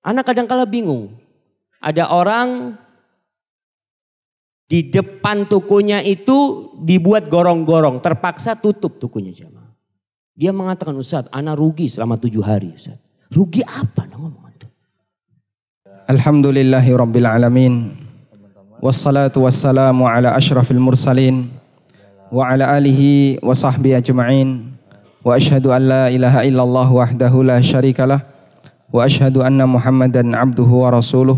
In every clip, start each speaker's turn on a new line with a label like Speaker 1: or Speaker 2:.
Speaker 1: Anak kadang-kala bingung. Ada orang di depan tokonya itu dibuat gorong-gorong. Terpaksa tutup tokonya jemaah. Dia mengatakan, Ustaz, ana rugi selama 7 hari. Ustaz. Rugi apa? Ngomong itu.
Speaker 2: Alhamdulillahi Rabbil Alamin. Wassalatu wassalamu ala ashrafil mursalin. Wa ala alihi wa sahbihi ajma'in. Wa ashhadu an la ilaha illallah wahdahu la syarikalah. Wa ashhadu anna Muhammadan abduhu wa rasuluh.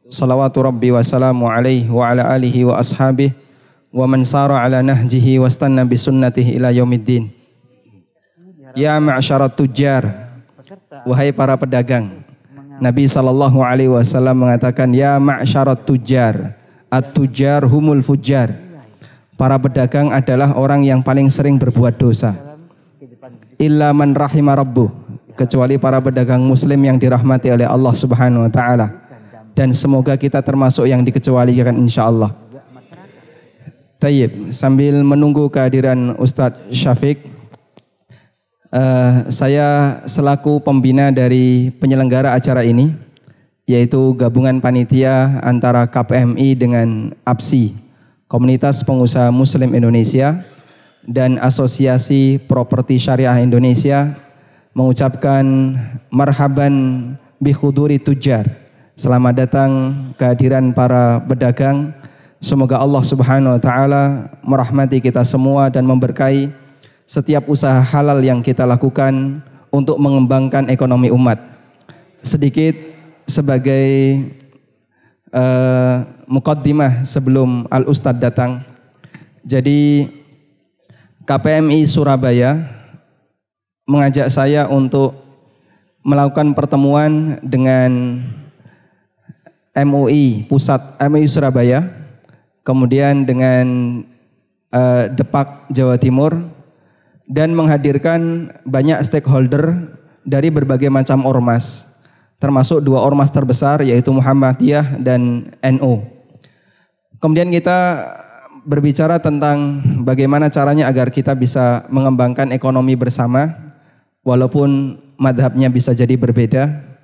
Speaker 2: Salawatu rabbi wa salamu alaihi wa ala alihi wa ashabihi wa man sara ala nahjihi wa stanna bi sunnatihi ila yaumiddin. Ya ma'syarat tujjar, wahai para pedagang. Nabi sallallahu alaihi wasallam mengatakan, ya ma'syarat tujjar, at-tujjar humul fujjar. Para pedagang adalah orang yang paling sering berbuat dosa. Illa man rahima rabbuh, kecuali para pedagang muslim yang dirahmati oleh Allah Subhanahu wa taala. Dan semoga kita termasuk yang dikecualikan insyaallah. Tayyib, sambil menunggu kehadiran Ustadz Syafiq, saya selaku pembina dari penyelenggara acara ini, yaitu gabungan panitia antara KPMI dengan APSI, Komunitas Pengusaha Muslim Indonesia, dan Asosiasi Properti Syariah Indonesia, mengucapkan marhaban bi khuduri tujjar. Selamat datang kehadiran para pedagang. Semoga Allah Subhanahu wa taala merahmati kita semua dan memberkahi setiap usaha halal yang kita lakukan untuk mengembangkan ekonomi umat. Sedikit sebagai muqaddimah sebelum Al-Ustadz datang. Jadi KPMI Surabaya mengajak saya untuk melakukan pertemuan dengan MUI Surabaya, kemudian dengan Depak Jawa Timur, dan menghadirkan banyak stakeholder dari berbagai macam ormas, termasuk 2 ormas terbesar yaitu Muhammadiyah dan NU. Kemudian kita berbicara tentang bagaimana caranya agar kita bisa mengembangkan ekonomi bersama, walaupun madhabnya bisa jadi berbeda.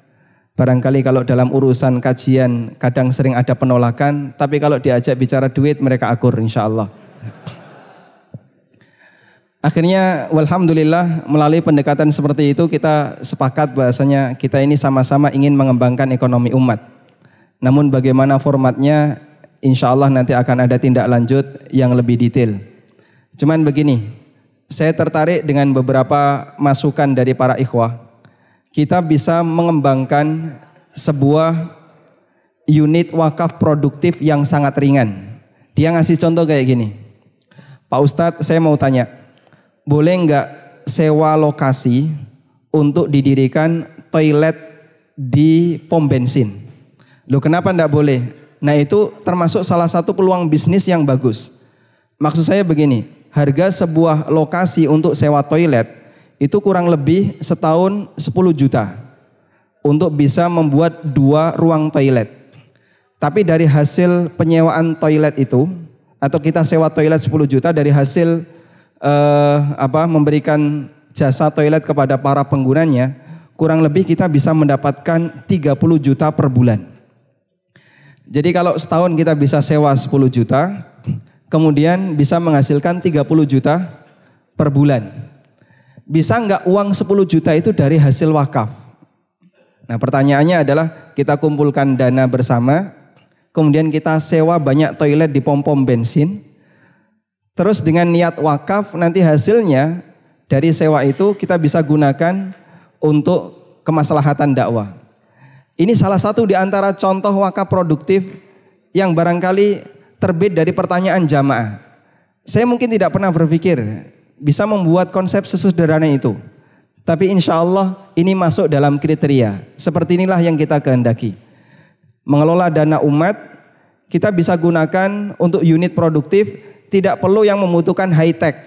Speaker 2: Barangkali kalau dalam urusan kajian kadang sering ada penolakan, tapi kalau diajak bicara duit mereka akur insyaallah. Akhirnya walhamdulillah melalui pendekatan seperti itu kita sepakat bahasanya kita ini sama-sama ingin mengembangkan ekonomi umat. Namun bagaimana formatnya insyaallah nanti akan ada tindak lanjut yang lebih detail. Cuman begini, saya tertarik dengan beberapa masukan dari para ikhwah. Kita bisa mengembangkan sebuah unit wakaf produktif yang sangat ringan. Dia ngasih contoh kayak gini. Pak Ustadz, saya mau tanya, boleh nggak sewa lokasi untuk didirikan toilet di pom bensin? Loh, kenapa nggak boleh? Nah, itu termasuk salah satu peluang bisnis yang bagus. Maksud saya begini, harga sebuah lokasi untuk sewa toilet itu kurang lebih setahun 10 juta untuk bisa membuat 2 ruang toilet. Tapi dari hasil penyewaan toilet itu, atau kita sewa toilet 10 juta, dari hasil memberikan jasa toilet kepada para penggunanya, kurang lebih kita bisa mendapatkan 30 juta per bulan. Jadi kalau setahun kita bisa sewa 10 juta, kemudian bisa menghasilkan 30 juta per bulan. Bisa nggak uang 10 juta itu dari hasil wakaf? Nah, pertanyaannya adalah kita kumpulkan dana bersama, kemudian kita sewa banyak toilet di pom-pom bensin, terus dengan niat wakaf nanti hasilnya dari sewa itu kita bisa gunakan untuk kemaslahatan dakwah. Ini salah satu di antara contoh wakaf produktif yang barangkali terbit dari pertanyaan jamaah. Saya mungkin tidak pernah berpikir bisa membuat konsep sesederhana itu. Tapi insya Allah ini masuk dalam kriteria. Seperti inilah yang kita kehendaki. Mengelola dana umat, kita bisa gunakan untuk unit produktif, tidak perlu yang membutuhkan high tech.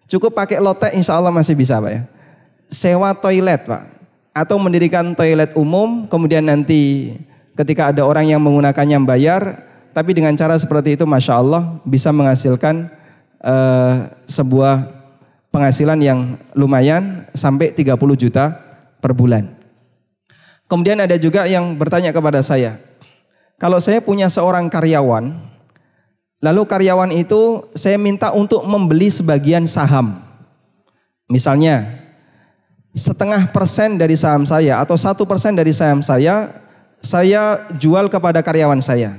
Speaker 2: Cukup pakai lotek insya Allah masih bisa Pak ya. Sewa toilet Pak. Atau mendirikan toilet umum, kemudian nanti ketika ada orang yang menggunakannya bayar. Tapi dengan cara seperti itu Masya Allah bisa menghasilkan sebuah penghasilan yang lumayan sampai 30 juta per bulan. Kemudian ada juga yang bertanya kepada saya, kalau saya punya seorang karyawan, lalu karyawan itu saya minta untuk membeli sebagian saham. Misalnya 0,5% dari saham saya atau 1% dari saham saya jual kepada karyawan saya.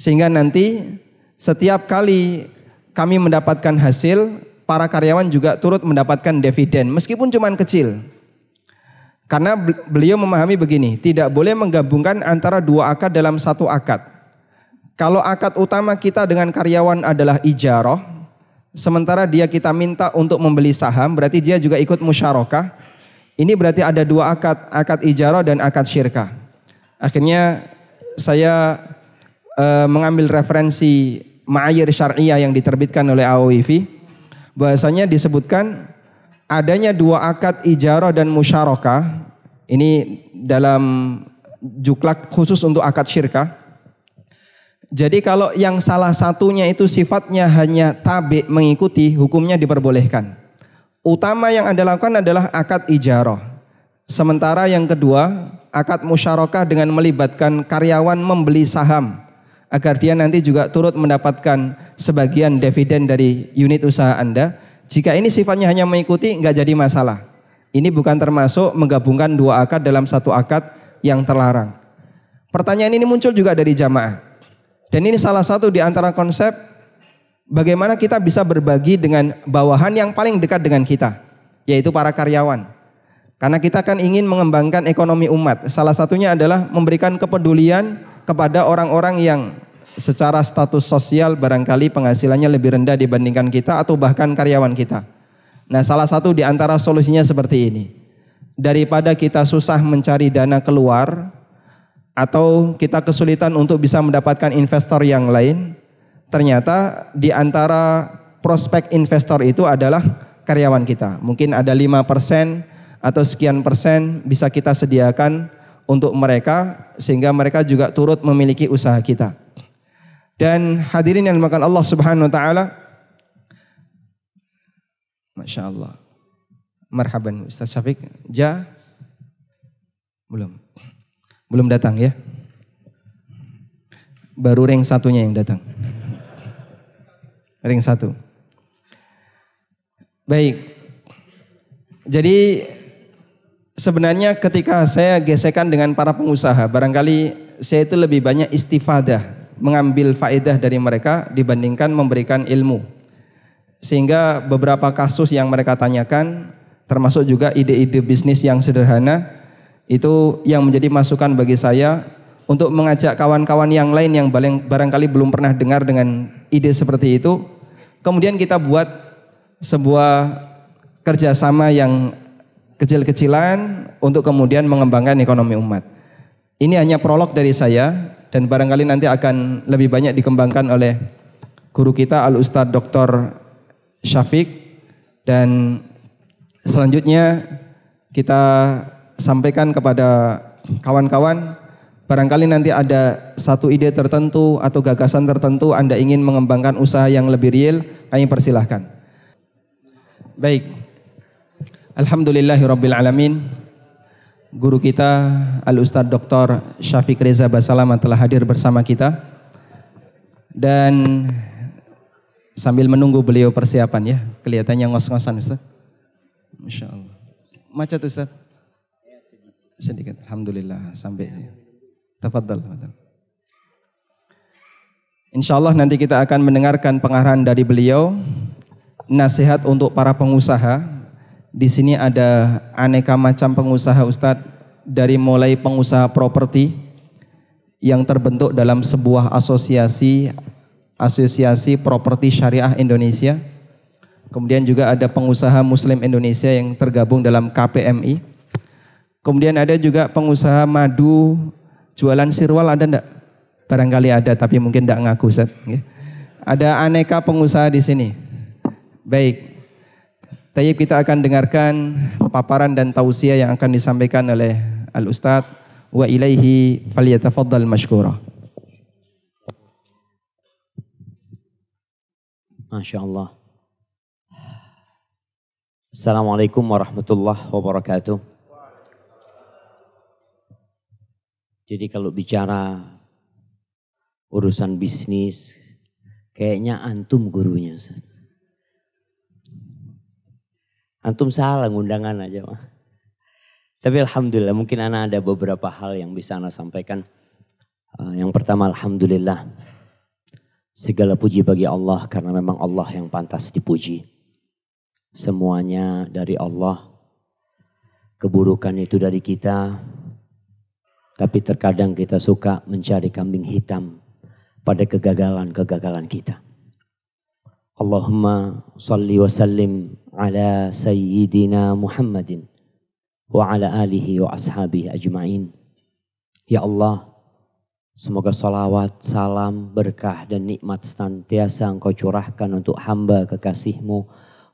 Speaker 2: Sehingga nanti setiap kali kami mendapatkan hasil, para karyawan juga turut mendapatkan dividen meskipun cuma kecil. Karena beliau memahami begini, tidak boleh menggabungkan antara dua akad dalam satu akad. Kalau akad utama kita dengan karyawan adalah ijarah, sementara dia kita minta untuk membeli saham, berarti dia juga ikut musyarakah. Ini berarti ada dua akad, akad ijarah dan akad syirkah. Akhirnya saya mengambil referensi ma'ayir syar'iyah yang diterbitkan oleh AOIV, bahasanya disebutkan adanya dua akad ijarah dan musyarakah. Ini dalam juklak khusus untuk akad syirkah. Jadi kalau yang salah satunya itu sifatnya hanya tabi, mengikuti, hukumnya diperbolehkan. Utama yang Anda lakukan adalah akad ijarah. Sementara yang kedua, akad musyarakah dengan melibatkan karyawan membeli saham, agar dia nanti juga turut mendapatkan sebagian dividen dari unit usaha Anda. Jika ini sifatnya hanya mengikuti, nggak jadi masalah. Ini bukan termasuk menggabungkan dua akad dalam satu akad yang terlarang. Pertanyaan ini muncul juga dari jamaah. Dan ini salah satu di antara konsep bagaimana kita bisa berbagi dengan bawahan yang paling dekat dengan kita, yaitu para karyawan. Karena kita kan ingin mengembangkan ekonomi umat. Salah satunya adalah memberikan kepedulian kepada orang-orang yang secara status sosial barangkali penghasilannya lebih rendah dibandingkan kita atau bahkan karyawan kita. Nah, salah satu di antara solusinya seperti ini. Daripada kita susah mencari dana keluar atau kita kesulitan untuk bisa mendapatkan investor yang lain, ternyata di antara prospek investor itu adalah karyawan kita. Mungkin ada 5% atau sekian persen bisa kita sediakan untuk mereka sehingga mereka juga turut memiliki usaha kita. Dan hadirin yang dimuliakan Allah Subhanahu wa taala, Masya Allah. Marhaban Ustaz Syafiq. Belum datang ya. Baru ring satunya yang datang. Ring satu. Baik. Jadi sebenarnya ketika saya gesekan dengan para pengusaha, barangkali saya itu lebih banyak istifadah, mengambil faedah dari mereka dibandingkan memberikan ilmu. Sehingga beberapa kasus yang mereka tanyakan, termasuk juga ide-ide bisnis yang sederhana, itu yang menjadi masukan bagi saya untuk mengajak kawan-kawan yang lain yang barangkali belum pernah dengar dengan ide seperti itu. Kemudian kita buat sebuah kerjasama yang kecil-kecilan untuk kemudian mengembangkan ekonomi umat. Ini hanya prolog dari saya dan barangkali nanti akan lebih banyak dikembangkan oleh guru kita Al-Ustadz Dr. Syafiq, dan selanjutnya kita sampaikan kepada kawan-kawan, barangkali nanti ada satu ide tertentu atau gagasan tertentu Anda ingin mengembangkan usaha yang lebih real, kami persilahkan. Baik, alhamdulillahirabbil alamin. Guru kita Al-Ustadz Dr. Syafiq Reza Basalamah telah hadir bersama kita, dan sambil menunggu beliau persiapan ya, kelihatannya ngos-ngosan Ustaz. Masya Allah. Macet Ustaz? Sedikit. Alhamdulillah sampai. Tafadhal. Insya Allah nanti kita akan mendengarkan pengarahan dari beliau, nasihat untuk para pengusaha. Di sini ada aneka macam pengusaha Ustadz, dari mulai pengusaha properti yang terbentuk dalam sebuah Asosiasi Properti Syariah Indonesia. Kemudian juga ada pengusaha Muslim Indonesia yang tergabung dalam KPMI. Kemudian ada juga pengusaha madu, jualan sirwal, ada enggak? Barangkali ada tapi mungkin enggak ngaku Ustaz. Ada aneka pengusaha di sini. Baik. Tayyib, kita akan dengarkan paparan dan tausiah yang akan disampaikan oleh Al-Ustadz, wa ilaihi falyatafaddal mashkura.
Speaker 1: Masya Allah. Assalamualaikum warahmatullahi wabarakatuh. Jadi kalau bicara urusan bisnis, kayaknya antum gurunya, Ustaz. Antum salah ngundangan aja mah. Tapi alhamdulillah mungkin ana ada beberapa hal yang bisa ana sampaikan. Yang pertama alhamdulillah. Segala puji bagi Allah karena memang Allah yang pantas dipuji. Semuanya dari Allah. Keburukan itu dari kita. Tapi terkadang kita suka mencari kambing hitam pada kegagalan-kegagalan kita. Allahumma salli wa sallim ala sayyidina Muhammadin wa ala alihi wa ashabihi ajma'in. Ya Allah, semoga salawat, salam, berkah dan nikmat senantiasa Engkau curahkan untuk hamba kekasih-Mu,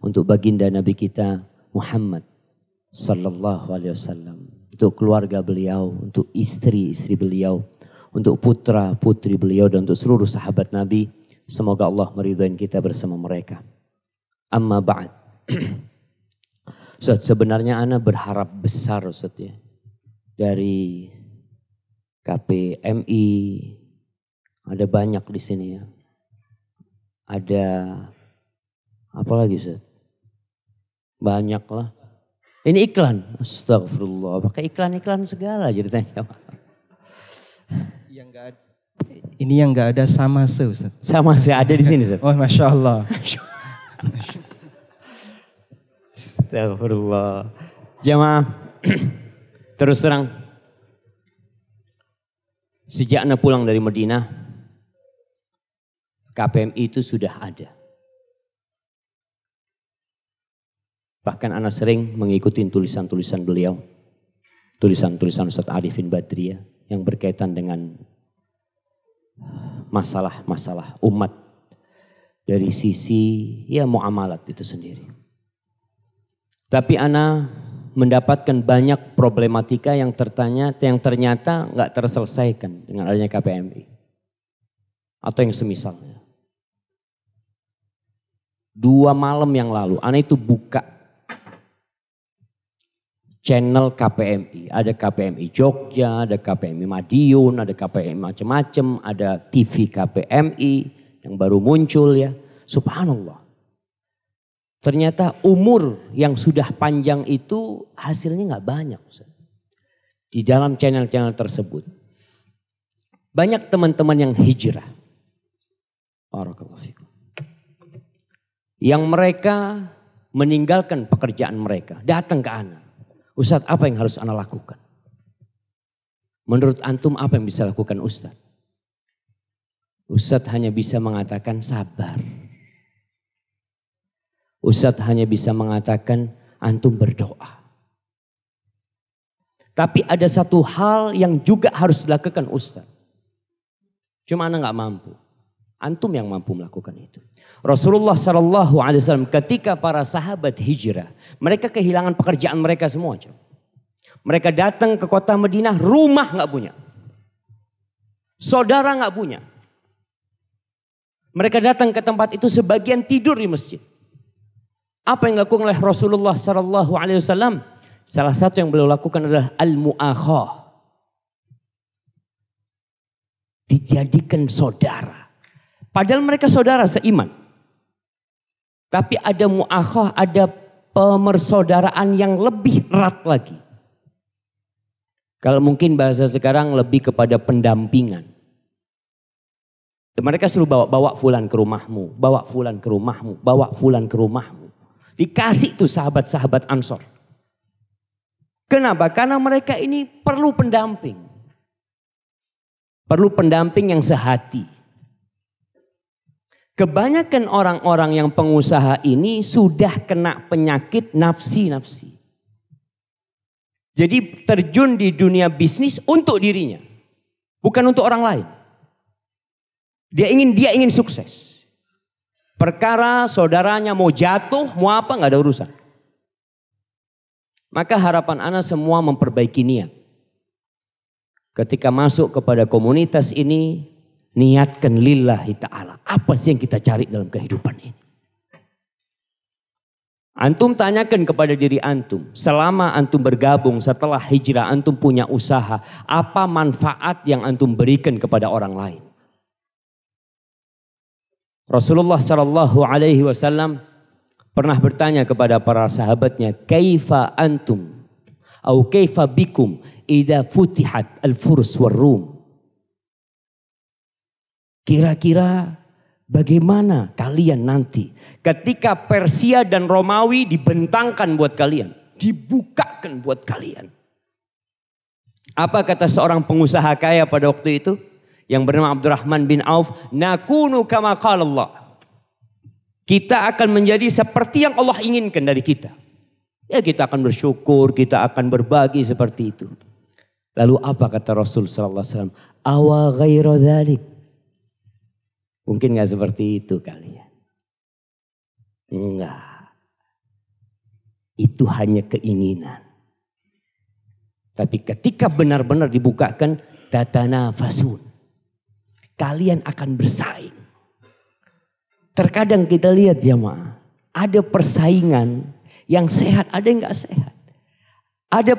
Speaker 1: untuk baginda Nabi kita Muhammad sallallahu alaihi wasallam, untuk keluarga beliau, untuk istri-istri beliau, untuk putra-putri beliau dan untuk seluruh sahabat Nabi. Semoga Allah meridhoin kita bersama mereka. Amma ba'd. Ustaz, sebenarnya ana berharap besar Ustaz ya. Dari KPMI, ada banyak di sini ya. Ada apa lagi Ustaz? Banyak lah. Ini iklan. Astagfirullah. Pakai iklan-iklan segala ceritanya.
Speaker 2: Yang enggak ada. Ini yang enggak ada sama Ustaz.
Speaker 1: Sama saya ada di sini Ustaz.
Speaker 2: Oh Masya Allah.
Speaker 1: Astagfirullah. Jamaah, terus terang. Sejak ana pulang dari Madinah, KPMI itu sudah ada. Bahkan ana sering mengikuti tulisan-tulisan beliau. Tulisan-tulisan Ustaz Arifin Badriyah yang berkaitan dengan masalah-masalah umat dari sisi ya muamalat itu sendiri. Tapi ana mendapatkan banyak problematika yang ternyata nggak terselesaikan dengan adanya KPMI atau yang semisalnya. 2 malam yang lalu ana itu buka channel KPMI, ada KPMI Jogja, ada KPMI Madiun, ada KPMI macam-macam, ada TV KPMI yang baru muncul ya. Subhanallah. Ternyata umur yang sudah panjang itu hasilnya nggak banyak Ustaz. Di dalam channel-channel tersebut. Banyak teman-teman yang hijrah. Barakallahu fikum. Yang mereka meninggalkan pekerjaan mereka, datang ke ana. Ustaz, apa yang harus ana lakukan? Menurut antum apa yang bisa lakukan Ustaz? Ustaz hanya bisa mengatakan sabar. Ustaz hanya bisa mengatakan antum berdoa. Tapi ada satu hal yang juga harus dilakukan Ustaz. Cuma ana nggak mampu. Antum yang mampu melakukan itu. Rasulullah SAW ketika para sahabat hijrah. Mereka kehilangan pekerjaan mereka semua. Mereka datang ke kota Madinah, rumah gak punya. Saudara gak punya. Mereka datang ke tempat itu sebagian tidur di masjid. Apa yang dilakukan oleh Rasulullah SAW? Salah satu yang beliau lakukan adalah al-mu'akhah. Dijadikan saudara. Padahal mereka saudara seiman. Tapi ada mu'akhah, ada pemersaudaraan yang lebih erat lagi. Kalau mungkin bahasa sekarang lebih kepada pendampingan. Mereka suruh bawa fulan ke rumahmu, bawa fulan ke rumahmu, bawa fulan ke rumahmu. Dikasih tuh sahabat-sahabat Ansor. Kenapa? Karena mereka ini perlu pendamping. Perlu pendamping yang sehati. Kebanyakan orang-orang yang pengusaha ini sudah kena penyakit nafsi-nafsi. Jadi terjun di dunia bisnis untuk dirinya. Bukan untuk orang lain. Dia ingin sukses. Perkara saudaranya mau jatuh, mau apa nggak ada urusan. Maka harapan ana semua memperbaiki niat. Ketika masuk kepada komunitas ini, niatkan lillahi ta'ala. Apa sih yang kita cari dalam kehidupan ini? Antum tanyakan kepada diri antum, selama antum bergabung setelah hijrah, antum punya usaha, apa manfaat yang antum berikan kepada orang lain? Rasulullah Shallallahu Alaihi Wasallam pernah bertanya kepada para sahabatnya, kaifa antum, atau kaifa bikum, idza futihat al-furs war-rum. Kira-kira bagaimana kalian nanti ketika Persia dan Romawi dibentangkan buat kalian, dibukakan buat kalian? Apa kata seorang pengusaha kaya pada waktu itu yang bernama Abdurrahman bin Auf? Nakunu kama qala Allah. Kita akan menjadi seperti yang Allah inginkan dari kita. Ya, kita akan bersyukur, kita akan berbagi seperti itu. Lalu apa kata Rasul sallallahu alaihi wasallam? Awa ghairu dzalik. Mungkin gak seperti itu kalian. Enggak. Itu hanya keinginan. Tapi ketika benar-benar dibukakan, tatanafasun. Kalian akan bersaing. Terkadang kita lihat jamaah, ada persaingan yang sehat, ada yang gak sehat. Ada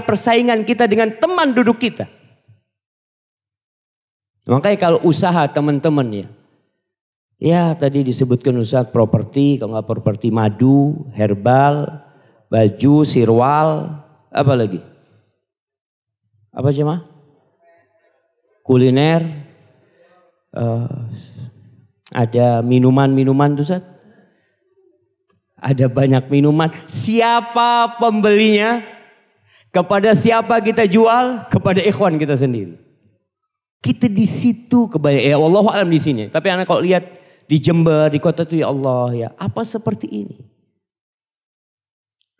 Speaker 1: persaingan kita dengan teman duduk kita. Makanya kalau usaha teman-teman ya tadi disebutkan usaha properti, kalau nggak properti madu, herbal, baju, sirwal, apa lagi? Apa cuma? Kuliner, ada minuman-minuman tuh Ustaz. Ada banyak minuman. Siapa pembelinya? Kepada siapa kita jual? Kepada ikhwan kita sendiri. Kita di situ kebanyakan. Ya Allah alam di sini. Tapi anak kalau lihat di Jember, di kota itu, ya Allah ya, apa seperti ini?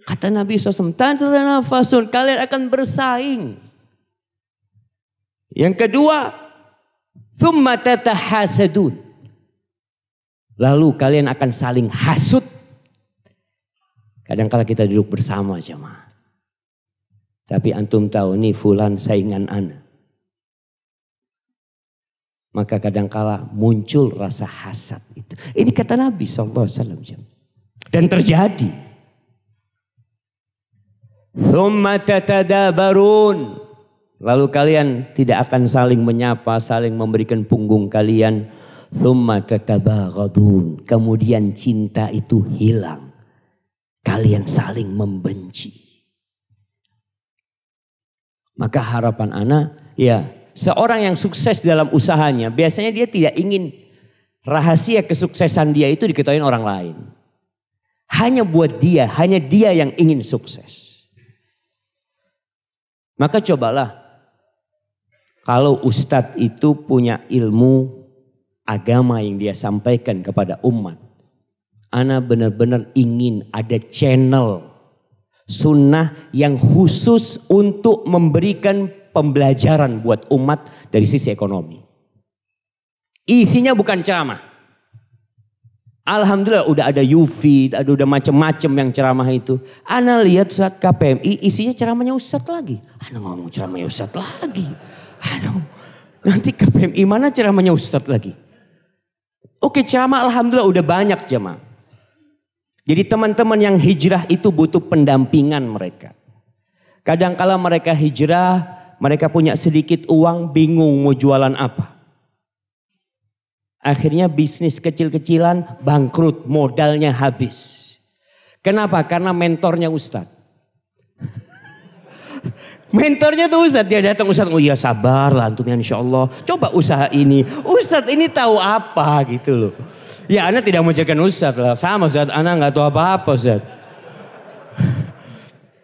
Speaker 1: Kata Nabi SAW, tatanafasun, kalian akan bersaing. Yang kedua, thumma tatahasadun. Lalu kalian akan saling hasut. Kadang-kala kita duduk bersama jemaah. Tapi antum tahu nih fulan saingan ana. Maka kadangkala muncul rasa hasad itu. Ini kata Nabi SAW. Dan terjadi. Thumma tatadabarun. Lalu kalian tidak akan saling menyapa, saling memberikan punggung kalian. Thumma tatabaghadun. Kemudian cinta itu hilang. Kalian saling membenci. Maka harapan anak, ya, seorang yang sukses dalam usahanya, biasanya dia tidak ingin rahasia kesuksesan dia itu diketahui orang lain. Hanya buat dia, hanya dia yang ingin sukses. Maka cobalah, kalau ustadz itu punya ilmu agama yang dia sampaikan kepada umat. Ana benar-benar ingin ada channel sunnah yang khusus untuk memberikan pembelajaran buat umat dari sisi ekonomi. Isinya bukan ceramah. Alhamdulillah udah ada Yufi, udah macam-macam yang ceramah itu. Ana lihat saat KPMI isinya ceramahnya Ustadz lagi. Ana ngomong ceramahnya Ustadz lagi. Nanti KPMI mana ceramahnya Ustadz lagi. Oke, ceramah alhamdulillah udah banyak jemaah. Jadi teman-teman yang hijrah itu butuh pendampingan mereka. Kadang-kala mereka hijrah, mereka punya sedikit uang, bingung mau jualan apa. Akhirnya bisnis kecil-kecilan bangkrut, modalnya habis. Kenapa? Karena mentornya Ustadz. Mentornya tuh Ustadz, dia datang Ustadz, oh iya sabar lah antum ya insya Allah. Coba usaha ini, Ustadz ini tahu apa gitu loh. Ya Anda tidak mau jadikan Ustadz lah, sama Ustadz, Anda gak tahu apa-apa Ustadz.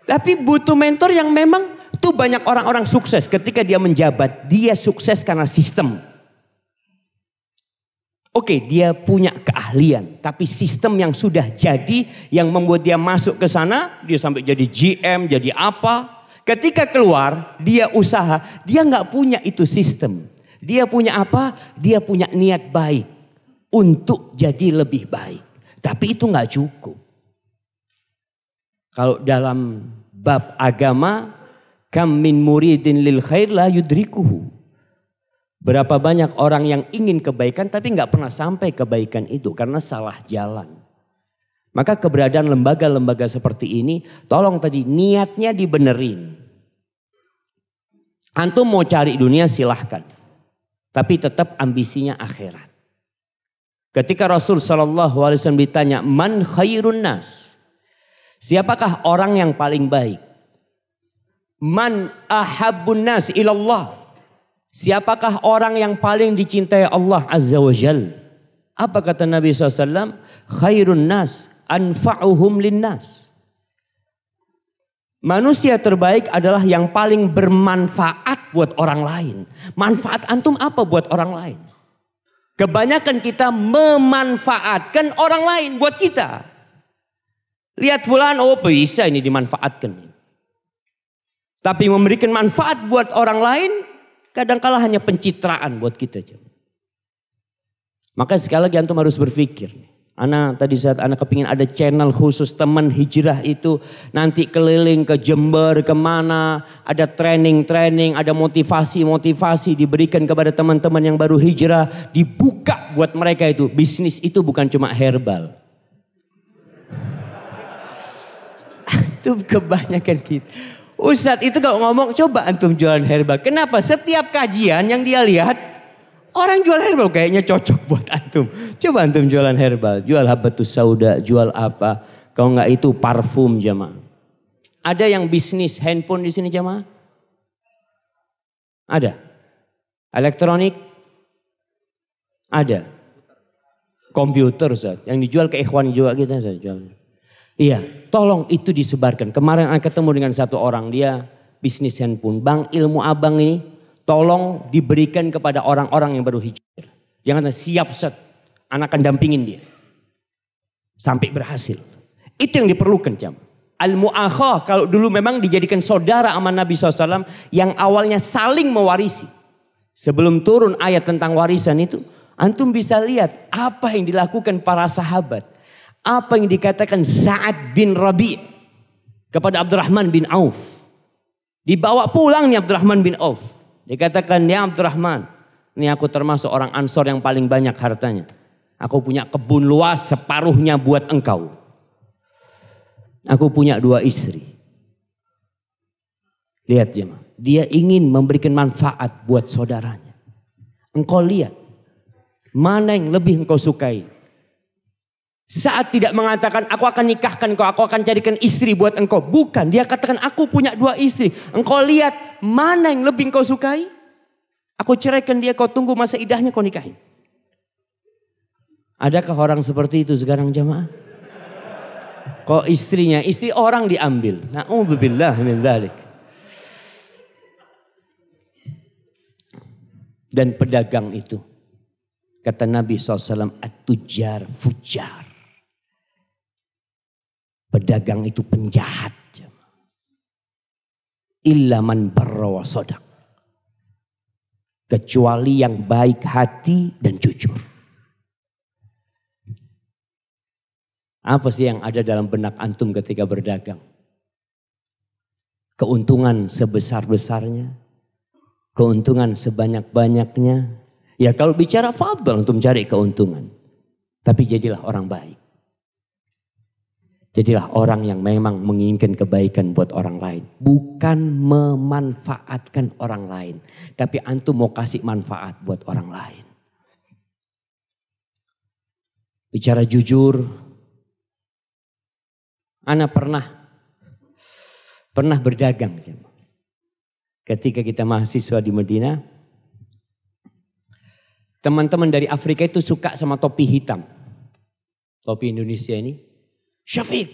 Speaker 1: Tapi butuh mentor yang memang tuh banyak orang-orang sukses ketika dia menjabat. Dia sukses karena sistem. Oke, dia punya keahlian. Tapi sistem yang sudah jadi, yang membuat dia masuk ke sana, dia sampai jadi GM, jadi apa. Ketika keluar, dia usaha, dia gak punya itu sistem. Dia punya apa? Dia punya niat baik. Untuk jadi lebih baik. Tapi itu gak cukup. Kalau dalam bab agama, kam min muridin lil khair la yudrikuhu. Berapa banyak orang yang ingin kebaikan tapi gak pernah sampai kebaikan itu karena salah jalan. Maka keberadaan lembaga-lembaga seperti ini, tolong tadi niatnya dibenerin. Antum mau cari dunia silahkan. Tapi tetap ambisinya akhirat. Ketika Rasul SAW ditanya, man khairun nas? Siapakah orang yang paling baik? Man ahabbun nas ilallah? Siapakah orang yang paling dicintai Allah Azza wa Jal? Apa kata Nabi SAW? Khairun nas anfa'uhum linnas. Manusia terbaik adalah yang paling bermanfaat buat orang lain. Manfaat antum apa buat orang lain? Kebanyakan kita memanfaatkan orang lain buat kita. Lihat fulan, oh bisa ini dimanfaatkan. Tapi memberikan manfaat buat orang lain, kadangkala hanya pencitraan buat kita. Maka sekali lagi antum harus berpikir. Ana tadi saat ana kepingin ada channel khusus teman hijrah itu nanti keliling ke Jember kemana, ada training, ada motivasi diberikan kepada teman-teman yang baru hijrah, dibuka buat mereka itu. Bisnis itu bukan cuma herbal. Itu kebanyakan kita. Ustadz itu kalau ngomong coba antum jualan herbal. Kenapa? Setiap kajian yang dia lihat orang jual herbal kayaknya cocok buat antum. Coba antum jualan herbal. Jual habatus sauda, jual apa. Kalau enggak itu parfum jamaah. Ada yang bisnis handphone di sini jamaah? Ada. Elektronik? Ada. Komputer Ustaz. Yang dijual ke ikhwan juga kita Ustaz. Iya, tolong itu disebarkan. Kemarin saya ketemu dengan satu orang, dia bisnis handphone. Bang, ilmu abang ini tolong diberikan kepada orang-orang yang baru hijrah. Jangan siap Ustaz, anak akan dampingin dia. Sampai berhasil. Itu yang diperlukan jam. Al-mu'akhah kalau dulu memang dijadikan saudara sama Nabi SAW yang awalnya saling mewarisi. Sebelum turun ayat tentang warisan itu, antum bisa lihat apa yang dilakukan para sahabat. Apa yang dikatakan Sa'ad bin Rabi' kepada Abdurrahman bin Auf. Dibawa pulang nih Abdurrahman bin Auf. Dikatakan, ya Abdurrahman, ini aku termasuk orang Ansor yang paling banyak hartanya. Aku punya kebun luas separuhnya buat engkau. Aku punya 2 istri. Lihat jemaah, dia ingin memberikan manfaat buat saudaranya. Engkau lihat, mana yang lebih engkau sukai? Saat tidak mengatakan aku akan nikahkan kau, aku akan carikan istri buat engkau. Bukan, dia katakan aku punya 2 istri. Engkau lihat mana yang lebih engkau sukai? Aku ceraikan dia, kau tunggu masa idahnya kau nikahin. Adakah orang seperti itu sekarang jamaah? Kok istrinya, istri orang diambil. Na'udzubillah min dzalik. Dan pedagang itu, kata Nabi SAW, at-tujar fujar. Pedagang itu penjahat. Illa man barra wa sadaq. Kecuali yang baik hati dan jujur. Apa sih yang ada dalam benak antum ketika berdagang? Keuntungan sebesar-besarnya. Keuntungan sebanyak-banyaknya. Ya kalau bicara fadl antum cari keuntungan. Tapi jadilah orang baik. Jadilah orang yang memang menginginkan kebaikan buat orang lain. Bukan memanfaatkan orang lain. Tapi antum mau kasih manfaat buat orang lain. Bicara jujur. Ana pernah berdagang. Ketika kita mahasiswa di Madinah. Teman-teman dari Afrika itu suka sama topi hitam. Topi Indonesia ini. Syafiq,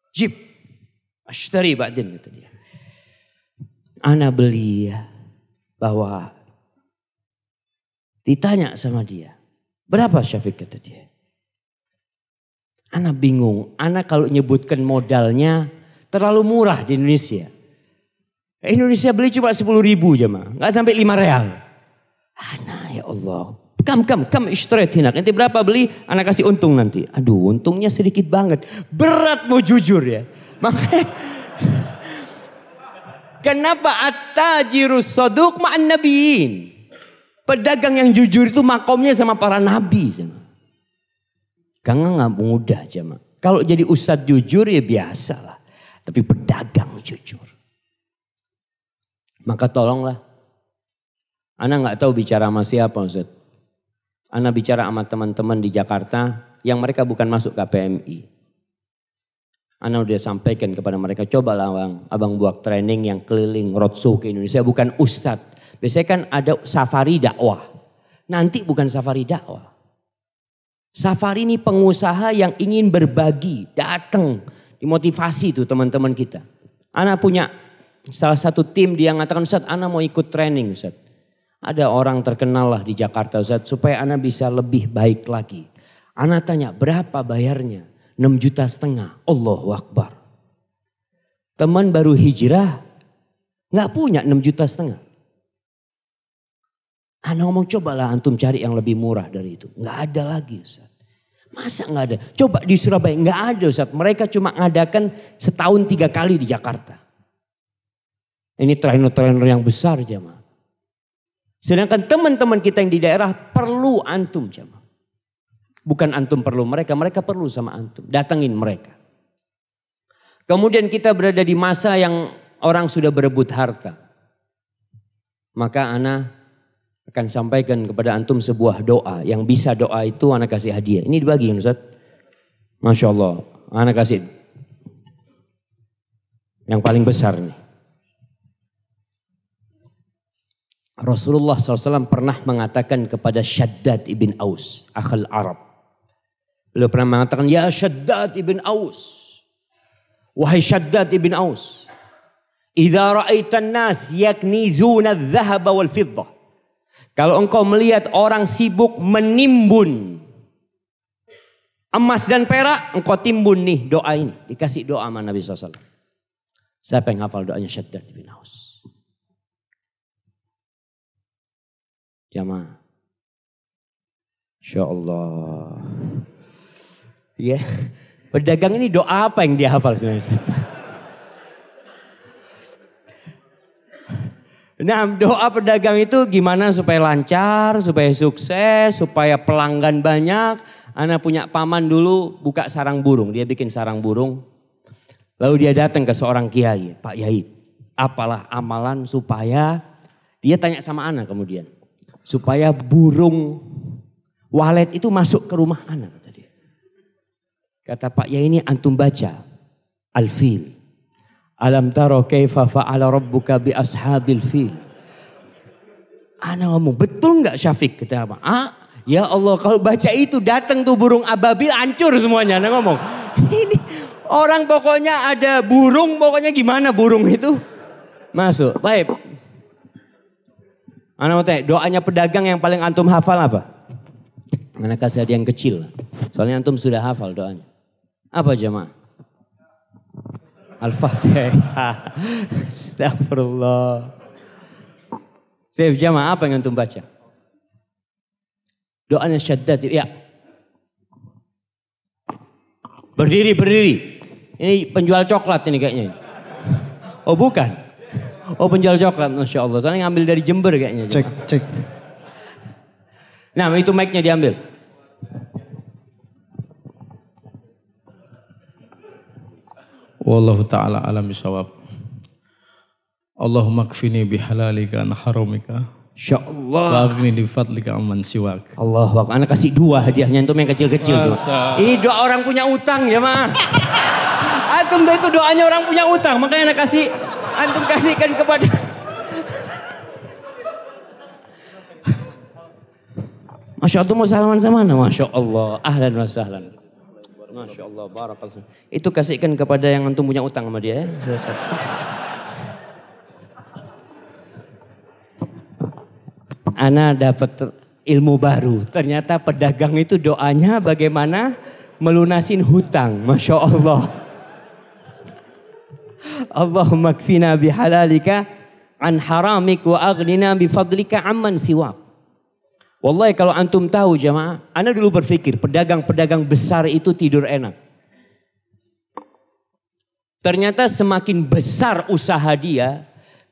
Speaker 1: jib, ashtari ba'din kata dia. Ana beli ya, bahwa ditanya sama dia, berapa Syafiq kata dia. Ana bingung, ana kalau nyebutkan modalnya terlalu murah di Indonesia. Indonesia beli cuma 10.000 jemaah, nggak sampai 5 real. Ana ya Allah. Kam ishtret hinak. Nanti berapa beli, anak kasih untung nanti. Aduh untungnya sedikit banget. Berat mau jujur ya. Makanya kenapa at-tajirus saduq ma'an nabiyin. Pedagang yang jujur itu makomnya sama para nabi. Karena nggak mudah jemaah. Kalau jadi ustadz jujur ya biasa lah. Tapi pedagang jujur. Maka tolonglah. Ana nggak tahu bicara sama siapa Ustaz. Ana bicara sama teman-teman di Jakarta yang mereka bukan masuk KPMI. Ana udah sampaikan kepada mereka, cobalah abang buat training yang keliling roadshow ke Indonesia, bukan ustadz. Biasanya kan ada safari dakwah. Nanti bukan safari dakwah. Safari ini pengusaha yang ingin berbagi, datang, dimotivasi tuh teman-teman kita. Ana punya salah satu tim, dia mengatakan, Ustaz, Ana mau ikut training Ustaz. Ada orang terkenal lah di Jakarta Ustaz, supaya Ana bisa lebih baik lagi. Ana tanya, berapa bayarnya? 6,5 juta. Allahu Akbar. Teman baru hijrah, nggak punya 6,5 juta. Ana ngomong, cobalah antum cari yang lebih murah dari itu. Nggak ada lagi Ustaz. Masa nggak ada? Coba di Surabaya, nggak ada Ustaz. Mereka cuma ngadakan setahun 3 kali di Jakarta. Ini trainer-trainer yang besar jemaah. Sedangkan teman-teman kita yang di daerah perlu antum jemaah. Bukan antum perlu mereka, mereka perlu sama antum. Datangin mereka. Kemudian kita berada di masa yang orang sudah berebut harta. Maka ana akan sampaikan kepada antum sebuah doa. Yang bisa doa itu ana kasih hadiah. Ini dibagiin Ustaz. Masya Allah. Ana kasih yang paling besar nih. Rasulullah SAW pernah mengatakan kepada Shaddad ibn Aus, akhal Arab. Beliau pernah mengatakan, ya Shaddad ibn Aus. Wahai Shaddad ibn Aus. Idza ra'aitan nas yaknizuna adh-dhahaba wal fiddah. Kalau engkau melihat orang sibuk menimbun emas dan perak, engkau timbun nih doa ini. Dikasih doa sama Nabi SAW. Siapa yang hafal doanya Shaddad ibn Aus? Jamaah. Insya Allah. Ya, pedagang ini doa apa yang dia hafal sebenarnya? Nah, doa pedagang itu gimana supaya lancar, supaya sukses, supaya pelanggan banyak. Ana punya paman dulu buka sarang burung, dia bikin sarang burung. Lalu dia datang ke seorang kiai, Pak Yai, apalah amalan supaya, dia tanya sama Ana kemudian, supaya burung walet itu masuk ke rumah Ana, kata dia. Kata Pak Yai, ini antum baca Al-Fil. Alam taro kaifa fa'ala rabbuka bi ashabil fil. Ana ngomong, betul enggak Syafiq? Kata apa? Ya Allah, kalau baca itu datang tuh burung ababil, hancur semuanya. Ana ngomong, ini orang pokoknya ada burung, pokoknya gimana burung itu masuk. Baik. Ana mau tanya, doanya pedagang yang paling antum hafal apa? Ana kasih hadiah yang kecil. Soalnya antum sudah hafal doanya. Apa jemaah? Al-Fatihah. Astagfirullah. Sif jemaah, apa yang antum baca? Doanya Shaddad. Ya. Berdiri. Ini penjual coklat ini kayaknya. Oh bukan. Oh penjual coklat, Masya Allah. Soalnya ngambil dari Jember kayaknya.
Speaker 2: Cek.
Speaker 1: Nah itu mic-nya diambil.
Speaker 3: Wallahu ta'ala alam bisawab. Allahumma kfini bihalalika an haramika.
Speaker 1: InsyaAllah.
Speaker 3: Wa agni bi fadlika amman siwak.
Speaker 1: Allahu Akbar. Anak kasih 2 hadiahnya antum yang kecil-kecil tuh. Ini doa orang punya utang ya mah. Antum tuh itu doanya orang punya utang. Makanya anak kasih, antum kasihkan kepada. Masya Allah, mau salaman sama mana? Masya Allah. Ahlan wa sahlan. Masya Allah. Barakallah. Itu kasihkan kepada yang antum punya utang sama dia ya. Ana dapat ilmu baru. Ternyata pedagang itu doanya bagaimana melunasin hutang. Masya Allah. Allahumma kfina bihalalika an haramik wa aghnina bifadlika amman siwak. Wallahi kalau antum tahu jamaah, ana dulu berpikir pedagang-pedagang besar itu tidur enak. Ternyata semakin besar usaha dia,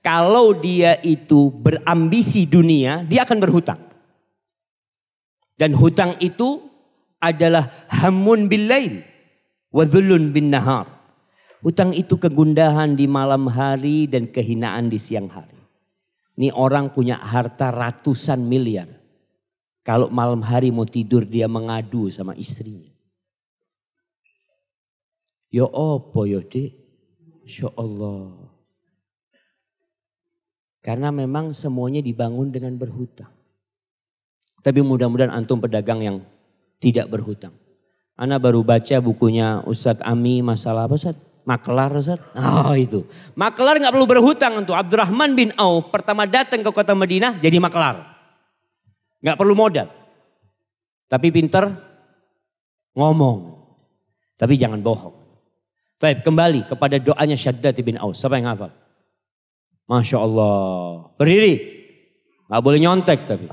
Speaker 1: kalau dia itu berambisi dunia, dia akan berhutang. Dan hutang itu adalah hamun bil lail wa dhullun bin nahar. Hutang itu kegundahan di malam hari dan kehinaan di siang hari. Ini orang punya harta ratusan miliar. Kalau malam hari mau tidur dia mengadu sama istrinya. Ya apa ya Dik? Insya Allah. Karena memang semuanya dibangun dengan berhutang. Tapi mudah-mudahan antum pedagang yang tidak berhutang. Ana baru baca bukunya Ustadz Ami masalah apa Ustadz? Maklar Ustadz. Oh itu. Maklar gak perlu berhutang untuk Abdurrahman bin Auf pertama datang ke kota Madinah jadi maklar. Gak perlu modal. Tapi pinter ngomong. Tapi jangan bohong. Baik, kembali kepada doanya Syaddad bin Aus. Siapa yang hafal? Masya Allah. Berdiri. Gak boleh nyontek tapi.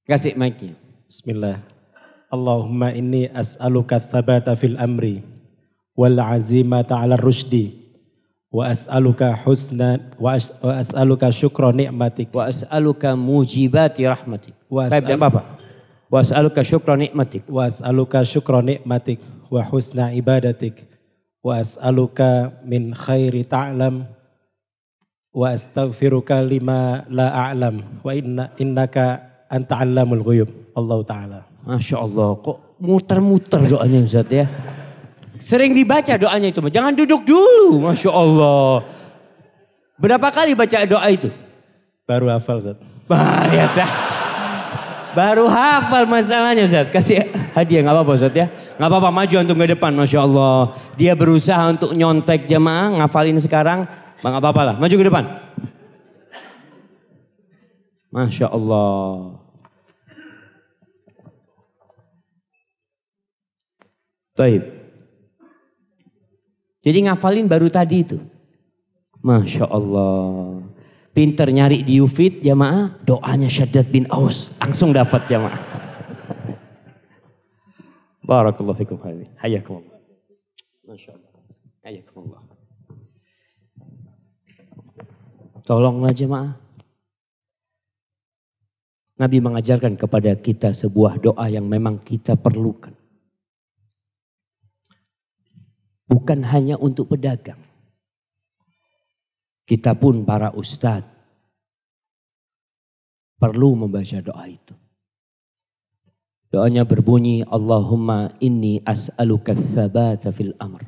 Speaker 1: Kasih mic-nya.
Speaker 4: Bismillah. Allahumma inni as'aluka thabata fil amri wal azimata ala rushdi wa as'aluka syukra ni'matik
Speaker 1: Wa as'aluka mujibati rahmatik. Baik, tidak apa-apa. Wa as'aluka syukra ni'matik.
Speaker 4: wa as'aluka syukra ni'matik wa husna ibadatik wa as'aluka min khairi ta'lam wa astaghfiruka lima la a'lam wa innaka anta 'allamul ghuyub. Allah Ta'ala.
Speaker 1: Masya Allah, kok muter-muter doanya Ustaz ya. Sering dibaca doanya itu, jangan duduk dulu. Masya Allah. Berapa kali baca doa itu?
Speaker 4: Baru hafal Ustaz.
Speaker 1: Lihat Ustaz. Baru hafal masalahnya Ustaz. Kasih hadiah gak apa-apa Ustaz ya. Gak apa-apa, maju antum ke depan Masya Allah. Dia berusaha untuk nyontek jemaah, ngafalin sekarang. Gak apa-apa lah, maju ke depan. Masya Allah. Taib. Jadi ngafalin baru tadi itu. Masya Allah. Pinter nyari di Yufid jamaah. Doanya Syaddad bin Aus. Langsung dapat jamaah. Barakallahu fikum hayakumullah. Masya Allah. Hayakumullah. Tolonglah jemaah. Nabi mengajarkan kepada kita sebuah doa yang memang kita perlukan. Bukan hanya untuk pedagang. Kita pun para ustadz perlu membaca doa itu. Doanya berbunyi, Allahumma inni as'aluka tsabata fil amr.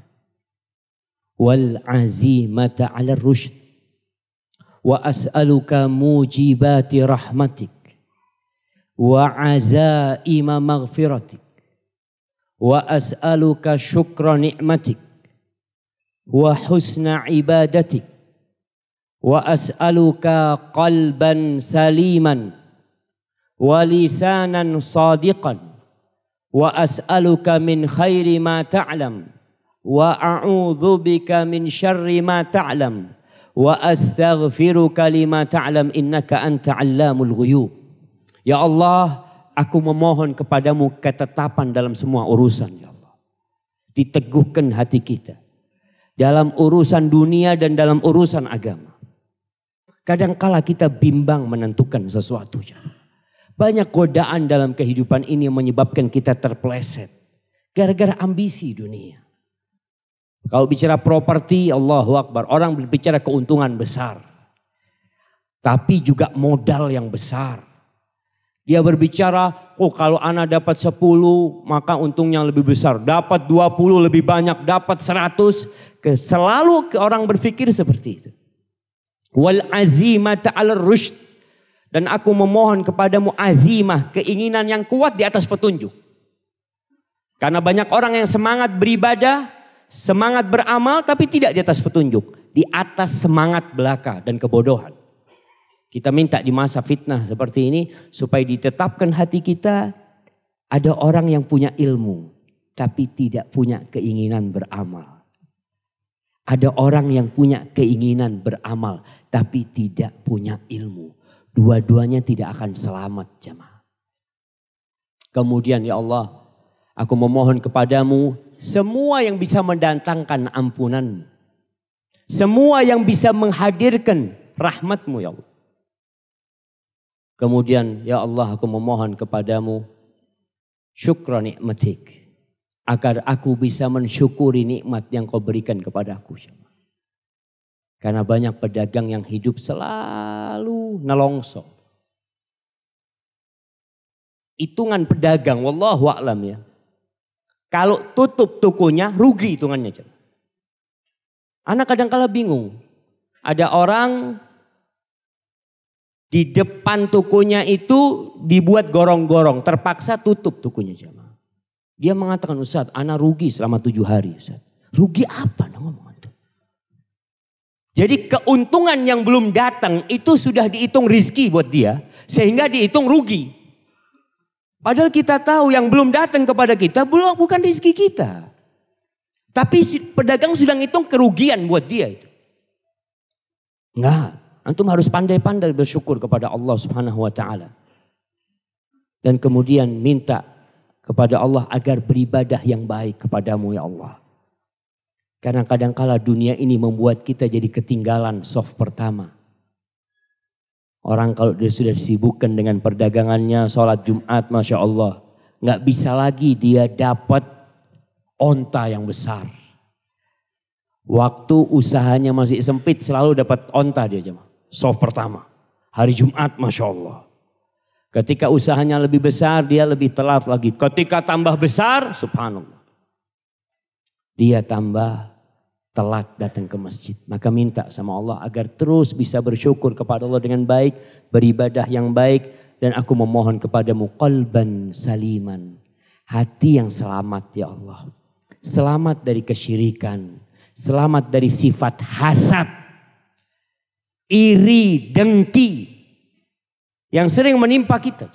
Speaker 1: Wal azimata ala rushd. Wa as'aluka mujibati rahmatik. Wa azaima maghfiratik. Wa as'aluka syukra ni'matik. Wa husna ibadatik. Wa as'aluka qalban saliman. Wa lisanan sadiqan. Wa as'aluka min khairi ma ta'lam. Wa a'udhu bika min syarri ma ta'lam. Wa astaghfiruka lima ta'lam innaka anta 'allamul ghuyub. Ya Allah, aku memohon kepadamu ketetapan dalam semua urusan ya Allah. Diteguhkan hati kita. Dalam urusan dunia dan dalam urusan agama. Kadangkala kita bimbang menentukan sesuatu. Banyak godaan dalam kehidupan ini yang menyebabkan kita terpeleset. Gara-gara ambisi dunia. Kalau bicara properti, Allahu Akbar. Orang berbicara keuntungan besar. Tapi juga modal yang besar. Dia berbicara, oh kalau anak dapat 10 maka untungnya lebih besar. Dapat 20 lebih banyak, dapat 100. Selalu orang berpikir seperti itu. Wal azimata 'ala rushd. Dan aku memohon kepadamu azimah, keinginan yang kuat di atas petunjuk. Karena banyak orang yang semangat beribadah, semangat beramal tapi tidak di atas petunjuk. Di atas semangat belaka dan kebodohan. Kita minta di masa fitnah seperti ini supaya ditetapkan hati kita ada orang yang punya ilmu tapi tidak punya keinginan beramal. Ada orang yang punya keinginan beramal tapi tidak punya ilmu. Dua-duanya tidak akan selamat jemaah. Kemudian ya Allah, aku memohon kepadamu semua yang bisa mendatangkan ampunanmu. Semua yang bisa menghadirkan rahmatmu ya Allah. Kemudian, ya Allah, aku memohon kepadamu syukra nikmatik, agar aku bisa mensyukuri nikmat yang kau berikan kepadaku. Karena banyak pedagang yang hidup selalu nelongso. Hitungan pedagang, wallahu a'lam ya. Kalau tutup tokonya rugi hitungannya. Anak kadang-kala bingung. Ada orang di depan tokonya itu dibuat gorong-gorong. Terpaksa tutup tokonya jemaah. Dia mengatakan, Ustaz, anak rugi selama 7 hari. Ustaz. Rugi apa? Jadi keuntungan yang belum datang itu sudah dihitung rizki buat dia. Sehingga dihitung rugi. Padahal kita tahu yang belum datang kepada kita bukan rizki kita. Tapi si pedagang sudah ngitung kerugian buat dia itu. Enggak. Antum harus pandai-pandai bersyukur kepada Allah Subhanahu wa ta'ala. Dan kemudian minta kepada Allah agar beribadah yang baik kepadamu ya Allah. Karena kadangkala dunia ini membuat kita jadi ketinggalan soft pertama. Orang kalau dia sudah disibukkan dengan perdagangannya, sholat Jumat, Masya Allah. Nggak bisa lagi dia dapat onta yang besar. Waktu usahanya masih sempit selalu dapat onta dia jemaah. Soft pertama. Hari Jumat, Masya Allah. Ketika usahanya lebih besar, dia lebih telat lagi. Ketika tambah besar, subhanallah. Dia tambah telat datang ke masjid. Maka minta sama Allah agar terus bisa bersyukur kepada Allah dengan baik. Beribadah yang baik. Dan aku memohon kepadamu qalban saliman. Hati yang selamat ya Allah. Selamat dari kesyirikan. Selamat dari sifat hasad. Iri, dengki. Yang sering menimpa kita.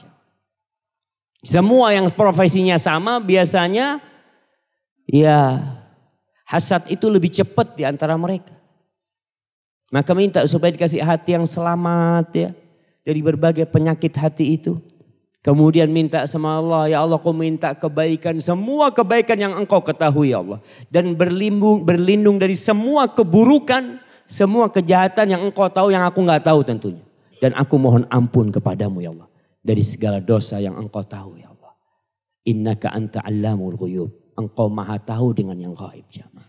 Speaker 1: Semua yang profesinya sama biasanya ya hasad itu lebih cepat di antara mereka. Maka minta supaya dikasih hati yang selamat ya. Dari berbagai penyakit hati itu. Kemudian minta sama Allah, ya Allah aku minta kebaikan, semua kebaikan yang engkau ketahui ya Allah. Dan berlindung dari semua keburukan, semua kejahatan yang engkau tahu yang aku gak tahu tentunya. Dan aku mohon ampun kepadamu ya Allah. Dari segala dosa yang engkau tahu ya Allah. Innaka anta allamul ghuyub. Engkau maha tahu dengan yang gaib jamaah.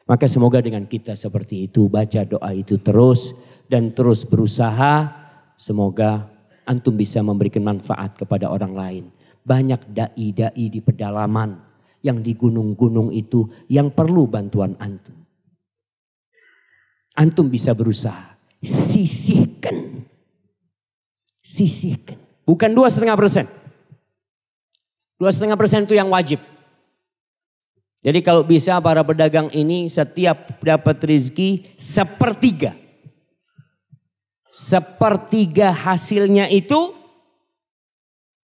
Speaker 1: Maka semoga dengan kita seperti itu. Baca doa itu terus. Dan terus berusaha. Semoga antum bisa memberikan manfaat kepada orang lain. Banyak da'i-da'i di pedalaman. Yang di gunung-gunung itu. Yang perlu bantuan antum. Antum bisa berusaha. Sisihkan. Sisihkan. Bukan 2,5%. 2,5% itu yang wajib. Jadi kalau bisa para pedagang ini setiap dapat rezeki 1/3. 1/3 hasilnya itu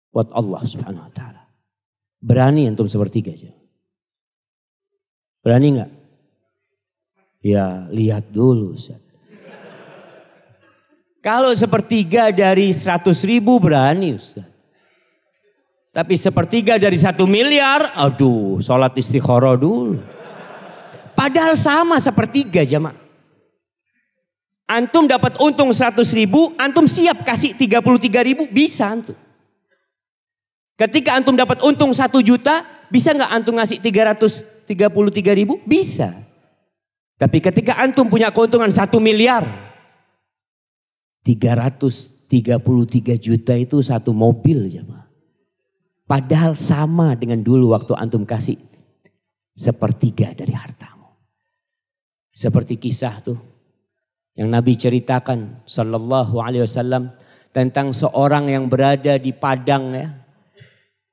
Speaker 1: buat Allah Subhanahu wa taala. Berani antum 1/3 aja. Berani enggak? Ya, lihat dulu Ustaz. Kalau 1/3 dari 100.000 berani Ustaz. Tapi 1/3 dari 1 miliar, aduh sholat istikharah dulu. Padahal sama 1/3 jemaah. Antum dapat untung 100.000, antum siap kasih 33.000, bisa antum. Ketika antum dapat untung 1 juta, bisa nggak antum ngasih 333.000? Bisa. Tapi ketika antum punya keuntungan 1 miliar, 333 juta itu 1 mobil jemaah. Padahal sama dengan dulu waktu antum kasih 1/3 dari hartamu. Seperti kisah tuh yang Nabi ceritakan sallallahu alaihi wasallam tentang seorang yang berada di padang ya.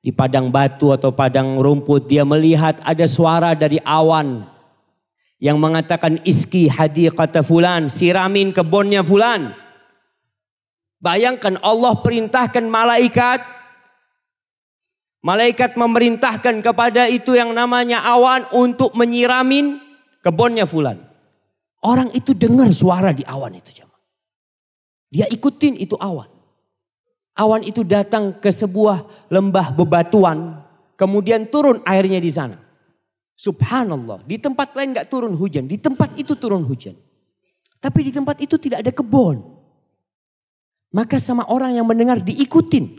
Speaker 1: Di padang batu atau padang rumput, dia melihat ada suara dari awan yang mengatakan iski hadiqata fulan, siramin kebunnya fulan. Bayangkan Allah perintahkan malaikat. Malaikat memerintahkan kepada itu yang namanya awan untuk menyiramin kebunnya fulan. Orang itu dengar suara di awan itu. Dia ikutin itu awan. Awan itu datang ke sebuah lembah bebatuan. Kemudian turun airnya di sana. Subhanallah. Di tempat lain gak turun hujan. Di tempat itu turun hujan. Tapi di tempat itu tidak ada kebun. Maka sama orang yang mendengar diikutin.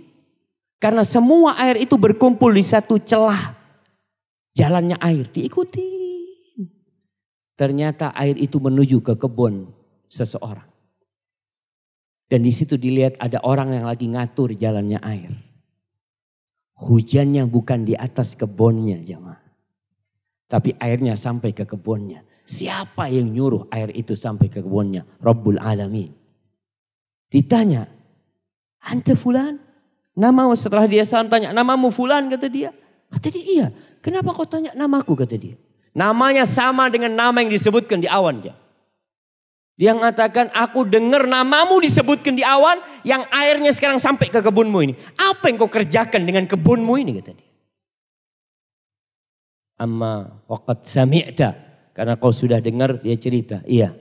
Speaker 1: Karena semua air itu berkumpul di satu celah jalannya air. Diikutin. Ternyata air itu menuju ke kebun seseorang. Dan di situ dilihat ada orang yang lagi ngatur jalannya air. Hujannya bukan di atas kebunnya jemaah. Tapi airnya sampai ke kebunnya. Siapa yang nyuruh air itu sampai ke kebunnya? Rabbul Alamin. Ditanya, anta fulan? Namamu, setelah dia salam tanya, namamu fulan, kata dia. Kata dia, iya. Kenapa kau tanya namaku, kata dia. Namanya sama dengan nama yang disebutkan di awan dia. Dia mengatakan, aku dengar namamu disebutkan di awan yang airnya sekarang sampai ke kebunmu ini. Apa yang kau kerjakan dengan kebunmu ini, kata dia. Amma waqad sami'ta, karena kau sudah dengar, dia cerita. Iya,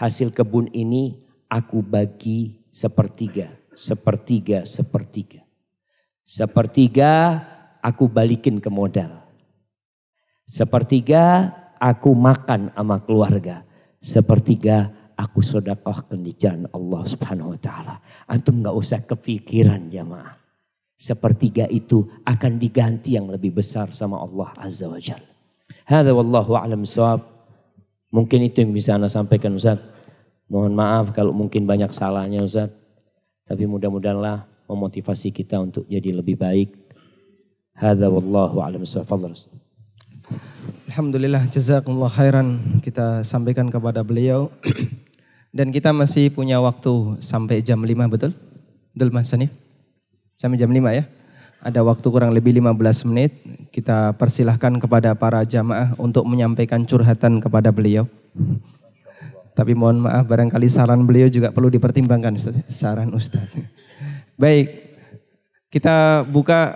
Speaker 1: hasil kebun ini aku bagi sepertiga. Sepertiga. Sepertiga aku balikin ke modal. Sepertiga aku makan sama keluarga. Sepertiga aku sedekahkan di jalan Allah Subhanahu wa taala. Antum enggak usah kepikiran jamaah. Sepertiga itu akan diganti yang lebih besar sama Allah Azza wa Jalla. Hadza wallahu a'lam bissawab. Mungkin itu yang bisa Anda sampaikan Ustaz. Mohon maaf kalau mungkin banyak salahnya Ustaz. Tapi mudah-mudahanlah memotivasi kita untuk jadi lebih baik. Hadza wallahu a'lam bissawab.
Speaker 2: Alhamdulillah, jazakumullah khairan kita sampaikan kepada beliau. Dan kita masih punya waktu sampai jam 5, betul? Betul Mas Hanif? Sampai jam 5 ya. Ada waktu kurang lebih 15 menit. Kita persilahkan kepada para jamaah untuk menyampaikan curhatan kepada beliau. Tapi mohon maaf, barangkali saran beliau juga perlu dipertimbangkan Ustaz. Saran Ustaz. Baik, kita buka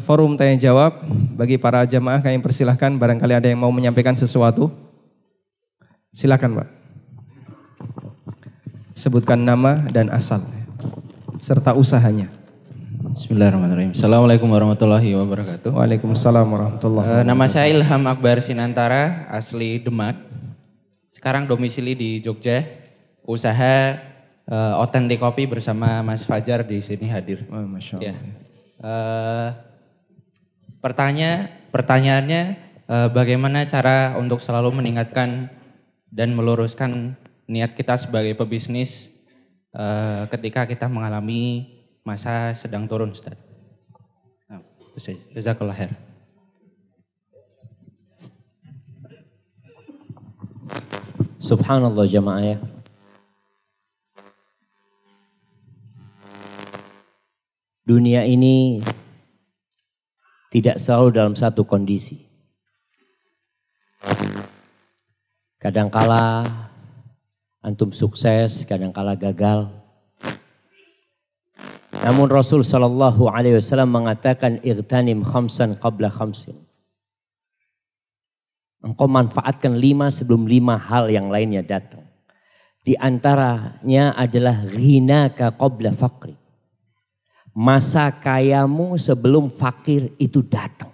Speaker 2: forum tanya jawab. Bagi para jamaah kami persilahkan, barangkali ada yang mau menyampaikan sesuatu. Silakan Pak. Sebutkan nama dan asal, serta usahanya.
Speaker 5: Bismillahirrahmanirrahim. Assalamualaikum warahmatullahi wabarakatuh.
Speaker 2: Waalaikumsalam warahmatullahi wabarakatuh.
Speaker 5: Nama saya Ilham Akbar Sinantara, asli Demak. Sekarang domisili di Jogja, usaha Authentic Kopi bersama Mas Fajar di sini hadir.
Speaker 2: Oh, Masya Allah.
Speaker 5: Ya. Pertanyaannya bagaimana cara untuk selalu meningkatkan dan meluruskan niat kita sebagai pebisnis ketika kita mengalami masa sedang turun Ustaz. Nah, itu saja. Jazakallah khair.
Speaker 1: Subhanallah jamaah ya. Dunia ini tidak selalu dalam satu kondisi. Kadangkala antum sukses, kadangkala gagal. Namun Rasul sallallahu alaihi wasallam mengatakan igtanim khamsan qabla khamsin. Engkau manfaatkan 5 sebelum 5 hal yang lainnya datang. Di antaranya adalah ghinaka qabla faqri. Masa kayamu sebelum fakir itu datang.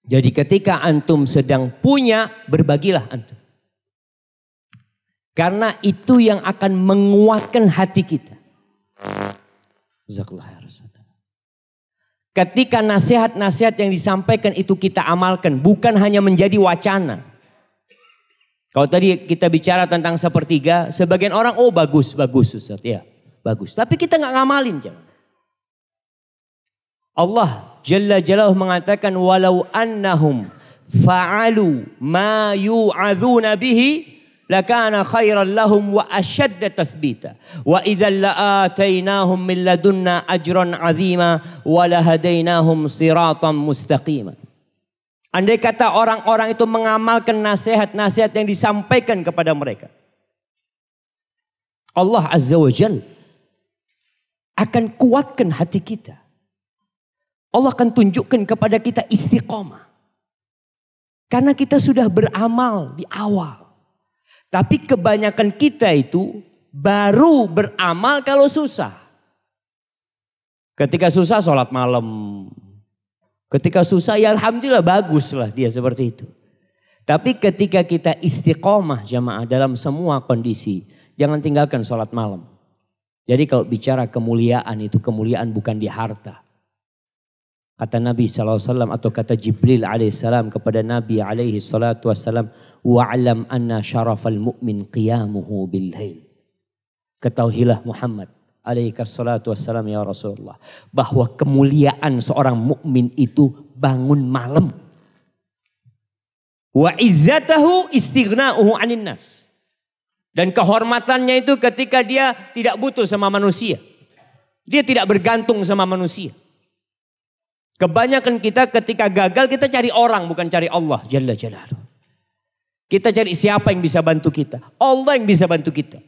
Speaker 1: Jadi ketika antum sedang punya, berbagilah antum. Karena itu yang akan menguatkan hati kita. Jazakallahu khairan. Ketika nasihat-nasihat yang disampaikan itu kita amalkan, bukan hanya menjadi wacana. Kalau tadi kita bicara tentang sepertiga, sebagian orang bagus Ustaz, ya bagus. Tapi kita nggak ngamalin jangan. Allah Jalla Jalaluhu mengatakan walau annahum fa'alu ma yu'adzuna bihi lakana khairan lahum wa ashadda tathbita wa idzal la'atainahum min ladunna ajran 'azima wa lahadainahum siratan mustaqima. Andai kata orang-orang itu mengamalkan nasihat-nasihat yang disampaikan kepada mereka, Allah Azza wa Jalla akan kuatkan hati kita. Allah akan tunjukkan kepada kita istiqomah. Karena kita sudah beramal di awal. Tapi kebanyakan kita itu baru beramal kalau susah. Ketika susah sholat malam. Ketika susah ya alhamdulillah baguslah dia seperti itu. Tapi ketika kita istiqomah jamaah dalam semua kondisi, jangan tinggalkan sholat malam. Jadi kalau bicara kemuliaan itu kemuliaan bukan di harta. Kata Nabi SAW atau kata Jibril alaihissalam kepada Nabi alaihissalam, wa'alam anna syarafal mu'min qiyamuhu bil lail. Ketahuilah Muhammad alaihissalam ya Rasulullah, bahwa kemuliaan seorang mukmin itu bangun malam. Wa izzatahu istighna'uhu 'anil nas. Dan kehormatannya itu ketika dia tidak butuh sama manusia. Dia tidak bergantung sama manusia. Kebanyakan kita ketika gagal kita cari orang bukan cari Allah Jalla Jalaluhu. Kita cari siapa yang bisa bantu kita. Allah yang bisa bantu kita.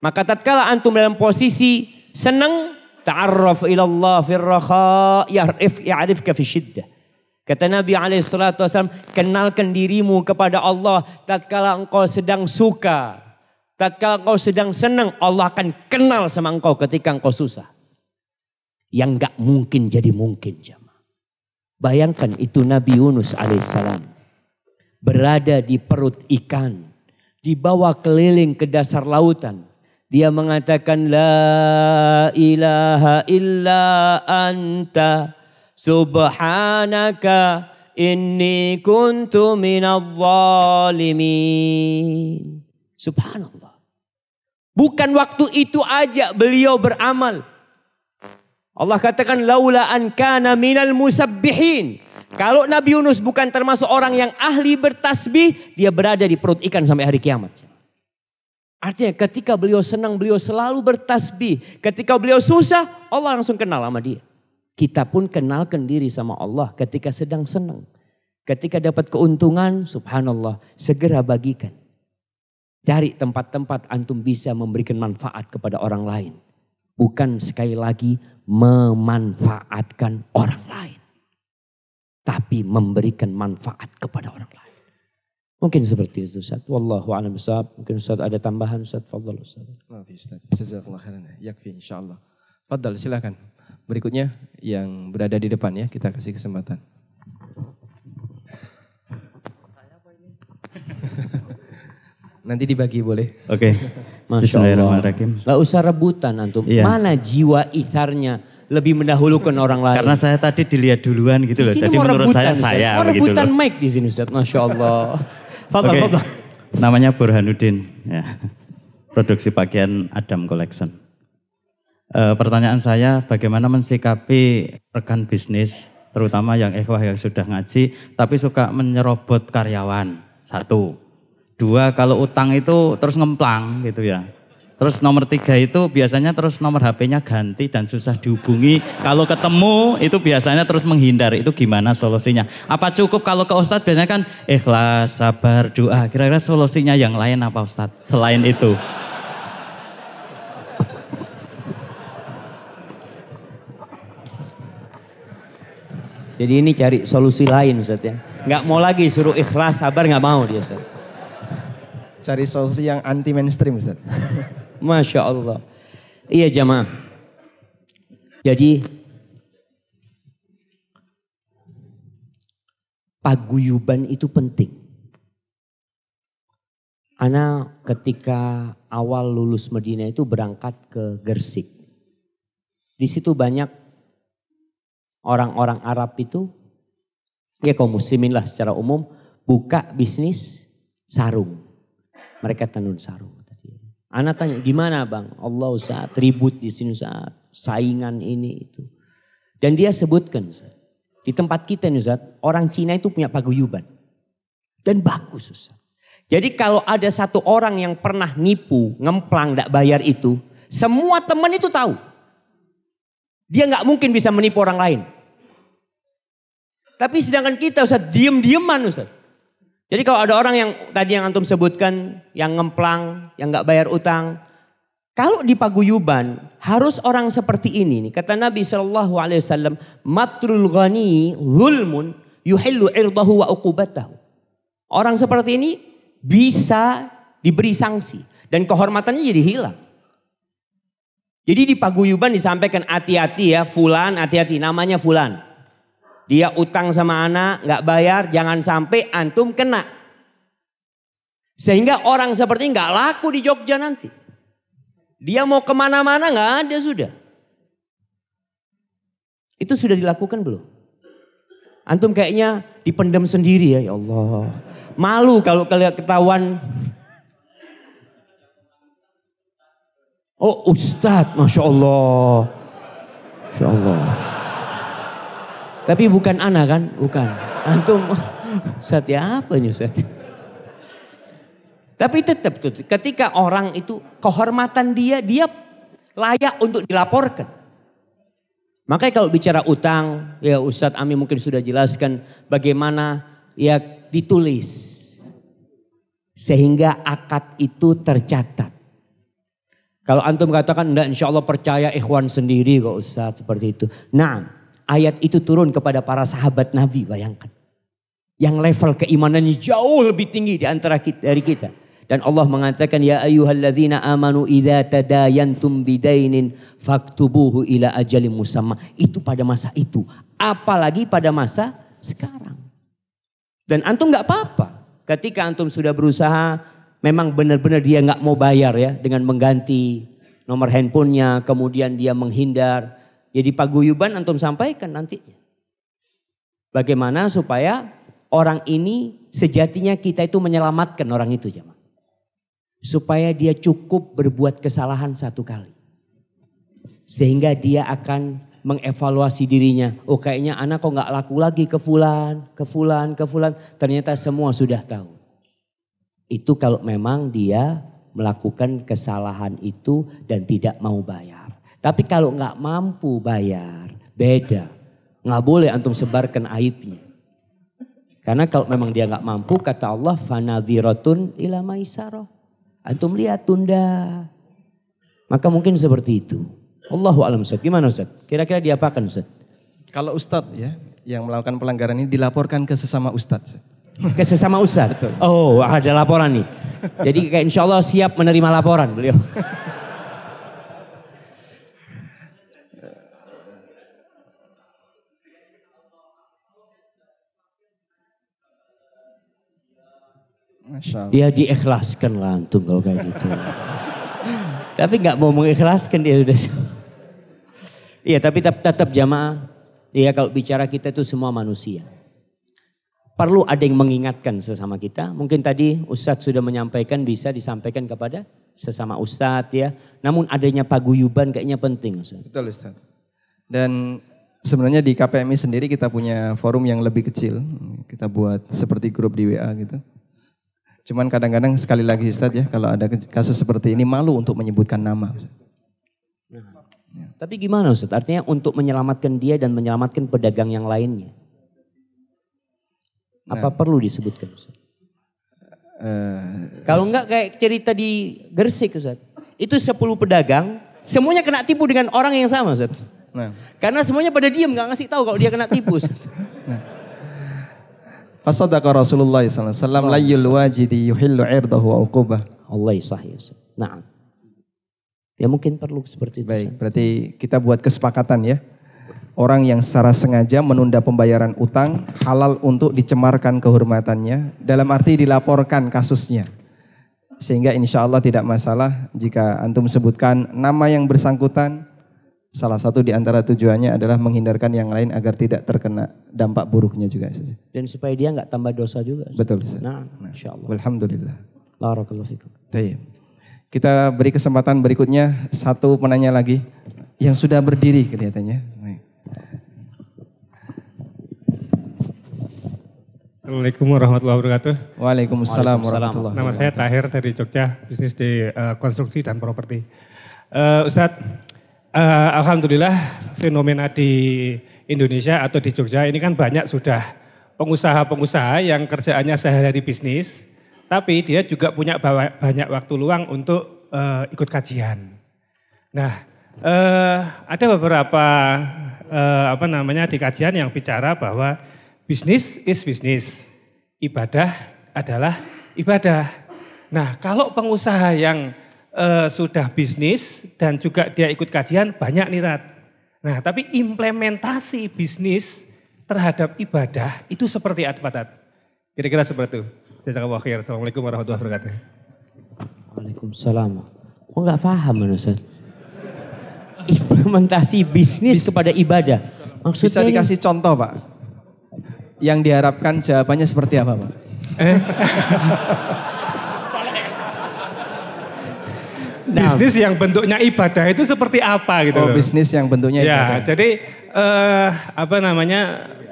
Speaker 1: Maka tatkala antum dalam posisi senang, ta'arraf ila Allah fir raha ya'rifka fi syiddah. Kata Nabi SAW, kenalkan dirimu kepada Allah tatkala engkau sedang suka. Tatkala engkau sedang senang, Allah akan kenal sama engkau ketika engkau susah. Yang gak mungkin jadi mungkin jamaah. Bayangkan itu Nabi Yunus alaihissalam. Berada di perut ikan. Dibawa keliling ke dasar lautan. Dia mengatakan la ilaha illa anta subhanaka inni kuntu minadh zalimin. Subhanallah. Bukan waktu itu aja beliau beramal. Allah katakan laula an kana minal musabbihin. Kalau Nabi Yunus bukan termasuk orang yang ahli bertasbih, dia berada di perut ikan sampai hari kiamat. Artinya ketika beliau senang, beliau selalu bertasbih. Ketika beliau susah, Allah langsung kenal sama dia. Kita pun kenalkan diri sama Allah ketika sedang senang. Ketika dapat keuntungan, subhanallah, segera bagikan. Cari tempat-tempat antum bisa memberikan manfaat kepada orang lain. Bukan sekali lagi memanfaatkan orang lain. Tapi memberikan manfaat kepada orang lain. Mungkin seperti itu Ustaz. Wallahu a'lam bishawab. Mungkin Ustaz ada tambahan Ustaz. Fadhal Ustaz.
Speaker 2: Maaf Ustaz. Jazakallahu khairan. Yakfi insyaallah. Fadhal silakan. Berikutnya yang berada di depan ya, kita kasih kesempatan. Nanti dibagi boleh.
Speaker 3: Oke. Bismillahirrahmanirrahim.
Speaker 1: Gak usah rebutan antum.
Speaker 3: Iya.
Speaker 1: Mana jiwa itharnya lebih mendahulukan orang lain.
Speaker 3: Karena saya tadi dilihat duluan gitu loh. Jadi menurut saya
Speaker 1: mau
Speaker 3: begitu
Speaker 1: rebutan
Speaker 3: loh.
Speaker 1: mic di sini Ustaz. Masya Allah. Fadhal,
Speaker 3: Oke.
Speaker 1: fadhal.
Speaker 3: Namanya Burhanuddin. Ya. Produksi pakaian Adam Collection. Pertanyaan saya, bagaimana mensikapi rekan bisnis, terutama yang ikhwah yang sudah ngaji, tapi suka menyerobot karyawan. 1. 2, kalau utang itu terus ngemplang gitu ya. Terus nomor 3 itu biasanya terus nomor HP-nya ganti dan susah dihubungi. Kalau ketemu itu biasanya terus menghindar. Itu gimana solusinya? Apa cukup kalau ke Ustadz biasanya kan ikhlas, sabar, doa. Kira-kira solusinya yang lain apa Ustadz? Selain itu.
Speaker 1: Jadi ini cari solusi lain Ustaz ya. Nggak mau lagi suruh ikhlas, sabar nggak mau dia Ustaz.
Speaker 2: Cari solusi yang anti mainstream Ustaz.
Speaker 1: Masya Allah. Iya jamaah. Jadi paguyuban itu penting. Ana ketika awal lulus Madinah itu berangkat ke Gersik. Di situ banyak orang-orang Arab itu, ya kaum muslimin lah secara umum, buka bisnis sarung. Mereka tenun sarung. Ana tanya, gimana bang? Allah Ustaz, ribut di sini Ustaz, saingan ini itu. Dan dia sebutkan Ustaz, di tempat kita nih Ustaz, orang Cina itu punya paguyuban. Dan bagus Ustaz. Jadi kalau ada satu orang yang pernah nipu, ngemplang, gak bayar itu, semua teman itu tahu. Dia gak mungkin bisa menipu orang lain. Tapi sedangkan kita Ustaz, diem-dieman Ustaz. Jadi kalau ada orang yang tadi yang antum sebutkan, yang ngemplang, yang gak bayar utang. Kalau di paguyuban, harus orang seperti ini. Kata Nabi SAW, matrul ghani zulmun yuhillu irdahu wa uqubatahu. Orang seperti ini bisa diberi sanksi. Dan kehormatannya jadi hilang. Jadi di paguyuban disampaikan hati-hati ya, fulan hati-hati, namanya fulan. Dia utang sama anak, nggak bayar, jangan sampai antum kena. Sehingga orang seperti ini nggak laku di Jogja nanti. Dia mau kemana-mana nggak ada sudah. Itu sudah dilakukan belum? Antum kayaknya dipendam sendiri ya Allah. Malu kalau kalian ketahuan. Oh Ustadz, Masya Allah. Masya Allah. Tapi bukan ana kan? Bukan. Antum, Ustadz ya apa ini Ustadz? Tapi tetap tuh, ketika orang itu kehormatan dia layak untuk dilaporkan. Makanya kalau bicara utang, ya Ustadz Ami mungkin sudah jelaskan bagaimana ya ditulis. Sehingga akad itu tercatat. Kalau antum katakan enggak insya Allah percaya ikhwan sendiri kok Ustadz seperti itu. Nah ayat itu turun kepada para sahabat Nabi, bayangkan. Yang level keimanannya jauh lebih tinggi di antara kita, dari kita. Dan Allah mengatakan ya ayyuhalladzina amanu idza tadayantum bidainin faktubuhu ila ajalin musamma. Itu pada masa itu. Apalagi pada masa sekarang. Dan antum nggak apa-apa. Ketika antum sudah berusaha memang benar-benar dia nggak mau bayar ya dengan mengganti nomor handphonenya, kemudian dia menghindar. Jadi paguyuban antum sampaikan nantinya. Bagaimana supaya orang ini sejatinya kita itu menyelamatkan orang itu jemaah. Supaya dia cukup berbuat kesalahan satu kali. Sehingga dia akan mengevaluasi dirinya. Oh kayaknya anak kok gak laku lagi ke fulan. Ternyata semua sudah tahu. Itu kalau memang dia melakukan kesalahan itu dan tidak mau bayar. Tapi kalau gak mampu bayar, beda. Gak boleh antum sebarkan aibnya. Karena kalau memang dia gak mampu, kata Allah, fanadhiratun ila maisarah. Antum lihat tunda. Maka mungkin seperti itu. Allahu a'lam Ustaz. Gimana Ustaz? Kira-kira diapakan Ustaz?
Speaker 2: Kalau Ustaz ya yang melakukan pelanggaran ini dilaporkan ke sesama Ustaz.
Speaker 1: Ke sesama Ustaz?
Speaker 2: Betul.
Speaker 1: Oh ada laporan nih. Jadi kayak insya Allah siap menerima laporan beliau. Dia diikhlaskan lah antum kalau kayak gitu. Tapi nggak mau mengikhlaskan dia sudah. Iya tapi tetap jamaah. Iya kalau bicara kita itu semua manusia. Perlu ada yang mengingatkan sesama kita. Mungkin tadi Ustadz sudah menyampaikan bisa disampaikan kepada sesama Ustadz ya. Namun adanya paguyuban kayaknya penting Ustadz.
Speaker 2: Betul Ustadz. Dan sebenarnya di KPMI sendiri kita punya forum yang lebih kecil. Kita buat seperti grup di WA gitu. Cuman kadang-kadang sekali lagi Ustadz ya, kalau ada kasus seperti ini malu untuk menyebutkan nama.
Speaker 1: Nah, tapi gimana Ustadz? Artinya untuk menyelamatkan dia dan menyelamatkan pedagang yang lainnya. Apa perlu disebutkan Ustadz? Kalau enggak kayak cerita di Gresik Ustadz. Itu 10 pedagang, semuanya kena tipu dengan orang yang sama Ustadz. Nah. Karena semuanya pada diam gak ngasih tahu kalau dia kena tipu Ustadz.
Speaker 2: Fasadaqa Rasulullah SAW layyul wajidi yuhillu irdahu wa uqubah.
Speaker 1: Allah sahih. Nah. Ya mungkin perlu seperti itu.
Speaker 2: Baik, berarti kita buat kesepakatan ya. Orang yang secara sengaja menunda pembayaran utang halal untuk dicemarkan kehormatannya. Dalam arti dilaporkan kasusnya. Sehingga insya Allah tidak masalah jika antum sebutkan nama yang bersangkutan. Salah satu di antara tujuannya adalah menghindarkan yang lain agar tidak terkena dampak buruknya juga.
Speaker 1: Dan supaya dia nggak tambah dosa juga.
Speaker 2: Betul.
Speaker 1: Nah, insya Allah.
Speaker 2: Alhamdulillah.
Speaker 1: Barakallahu fikum.
Speaker 2: Kita beri kesempatan berikutnya satu penanya lagi yang sudah berdiri kelihatannya.
Speaker 6: Assalamualaikum warahmatullahi wabarakatuh.
Speaker 2: Waalaikumsalam warahmatullahi wabarakatuh.
Speaker 6: Nama saya Tahir dari Jogja, bisnis di konstruksi dan properti. Ustadz, alhamdulillah fenomena di Indonesia atau di Jogja ini kan banyak sudah pengusaha-pengusaha yang kerjaannya sehari-hari bisnis, tapi dia juga punya banyak waktu luang untuk ikut kajian. Nah, ada beberapa di kajian yang bicara bahwa bisnis is bisnis, ibadah adalah ibadah. Nah, kalau pengusaha yang sudah bisnis dan juga dia ikut kajian banyak nih Rat. Nah tapi implementasi bisnis terhadap ibadah itu seperti apa, Tat? Kira-kira seperti itu. Jazakallahu khair. Assalamualaikum warahmatullahi wabarakatuh.
Speaker 1: Waalaikumsalam. Kok nggak paham Ustaz? Implementasi bisnis kepada ibadah. Maksudnya
Speaker 2: Bisa dikasih contoh Pak? Yang diharapkan jawabannya seperti apa Pak?
Speaker 6: Bisnis yang bentuknya ibadah itu seperti apa gitu loh.
Speaker 2: Bisnis yang bentuknya ibadah.
Speaker 6: Ya, jadi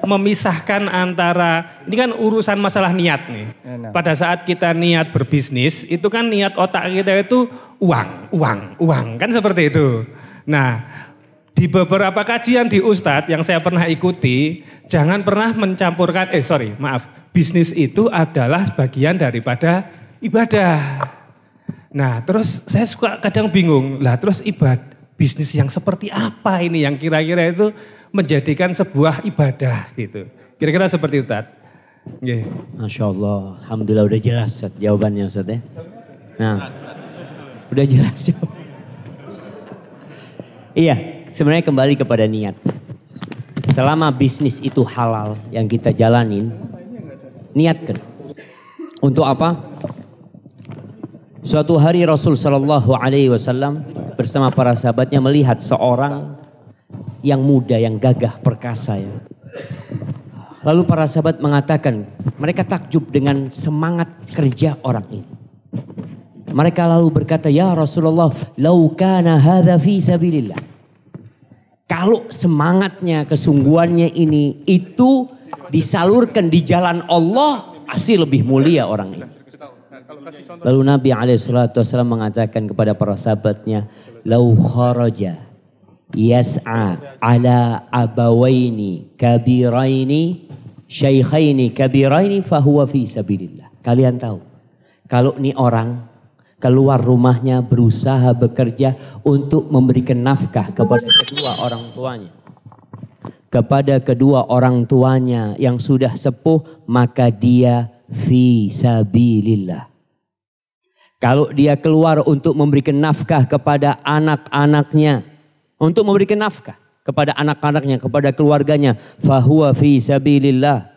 Speaker 6: memisahkan antara, ini kan urusan masalah niat nih.
Speaker 2: Enak.
Speaker 6: Pada saat kita niat berbisnis, itu kan niat otak kita itu uang, kan seperti itu. Nah, di beberapa kajian di Ustadz yang saya pernah ikuti, jangan pernah mencampurkan, bisnis itu adalah bagian daripada ibadah. Nah, terus saya suka kadang bingung, lah terus bisnis yang seperti apa ini yang kira-kira itu menjadikan sebuah ibadah gitu. Kira-kira seperti itu, Tat. Yeah.
Speaker 1: Masya Allah, Alhamdulillah udah jelas Ustaz, jawabannya Ustaz ya. Nah, udah jelas ya. Iya, sebenarnya kembali kepada niat. Selama bisnis itu halal yang kita jalanin, niatkan. Untuk apa? Suatu hari Rasul Shallallahu Alaihi Wasallam bersama para sahabatnya melihat seorang yang muda, yang gagah, perkasa ya. Lalu para sahabat mengatakan, mereka takjub dengan semangat kerja orang ini. Mereka lalu berkata, ya Rasulullah, lau kana hadza fi sabilillah. Kalau semangatnya, kesungguhannya ini itu disalurkan di jalan Allah, pasti lebih mulia orang ini. Lalu Nabi SAW mengatakan kepada para sahabatnya, lau kharaja yas'a ala abawaini kabiraini syaikhaini kabiraini fahuwa fi sabilillah. Kalian tahu, kalau nih orang keluar rumahnya berusaha bekerja untuk memberikan nafkah kepada kedua orang tuanya. Kepada kedua orang tuanya yang sudah sepuh, maka dia fi sabilillah. Kalau dia keluar untuk memberikan nafkah kepada anak-anaknya, untuk memberikan nafkah kepada anak-anaknya, kepada keluarganya, fahuwa fi sabilillah.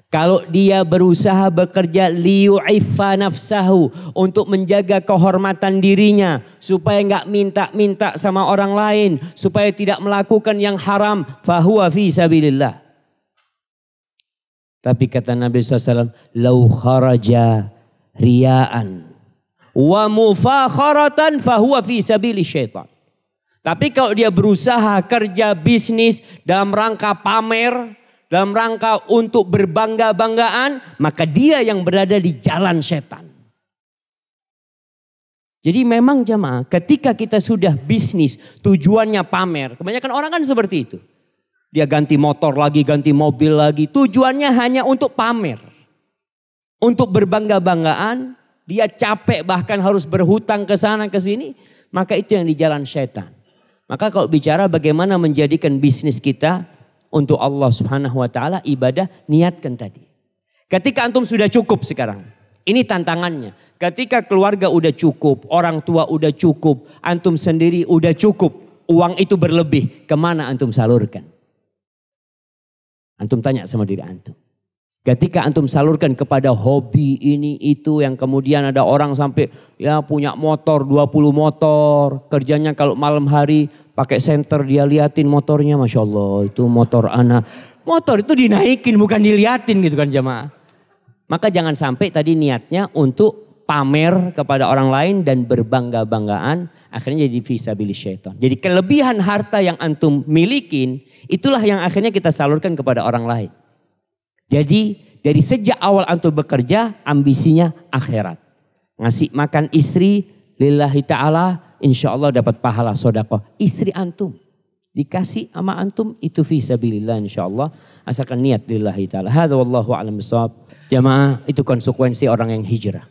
Speaker 1: Kalau dia berusaha bekerja liyu'iffa nafsahu, untuk menjaga kehormatan dirinya, supaya enggak minta-minta sama orang lain, supaya tidak melakukan yang haram, fahuwa fi sabilillah. Tapi kata Nabi SAW, lau kharaja riya'an wa mufakharatan fahuwa fi sabili syaitan. Tapi kalau dia berusaha kerja bisnis dalam rangka pamer, dalam rangka untuk berbangga-banggaan, maka dia yang berada di jalan setan. Jadi memang jamaah, ketika kita sudah bisnis tujuannya pamer, kebanyakan orang kan seperti itu. Dia ganti motor lagi, ganti mobil lagi, tujuannya hanya untuk pamer. Untuk berbangga-banggaan, dia capek bahkan harus berhutang ke sana ke sini, maka itu yang di jalan setan. Maka kalau bicara bagaimana menjadikan bisnis kita untuk Allah Subhanahu wa taala, ibadah, niatkan tadi. Ketika antum sudah cukup sekarang, ini tantangannya. Ketika keluarga udah cukup, orang tua udah cukup, antum sendiri udah cukup, uang itu berlebih, kemana antum salurkan? Antum tanya sama diri antum. Ketika antum salurkan kepada hobi ini itu, yang kemudian ada orang sampai ya punya motor 20 motor, kerjanya kalau malam hari pakai senter dia liatin motornya, Masya Allah itu motor anak. Motor itu dinaikin bukan diliatin gitu kan jamaah. Maka jangan sampai tadi niatnya untuk pamer kepada orang lain dan berbangga-banggaan, akhirnya jadi fisabilis syaitan. Jadi kelebihan harta yang antum milikin, itulah yang akhirnya kita salurkan kepada orang lain. Jadi dari sejak awal antum bekerja, ambisinya akhirat. Ngasih makan istri lillahi ta'ala, insya Allah dapat pahala sedekah. Istri antum dikasih sama antum, itu fisabilillah insya Allah, asalkan niat lillahi ta'ala. Hadza wallahu a'lam bishawab. Jamaah, itu konsekuensi orang yang hijrah.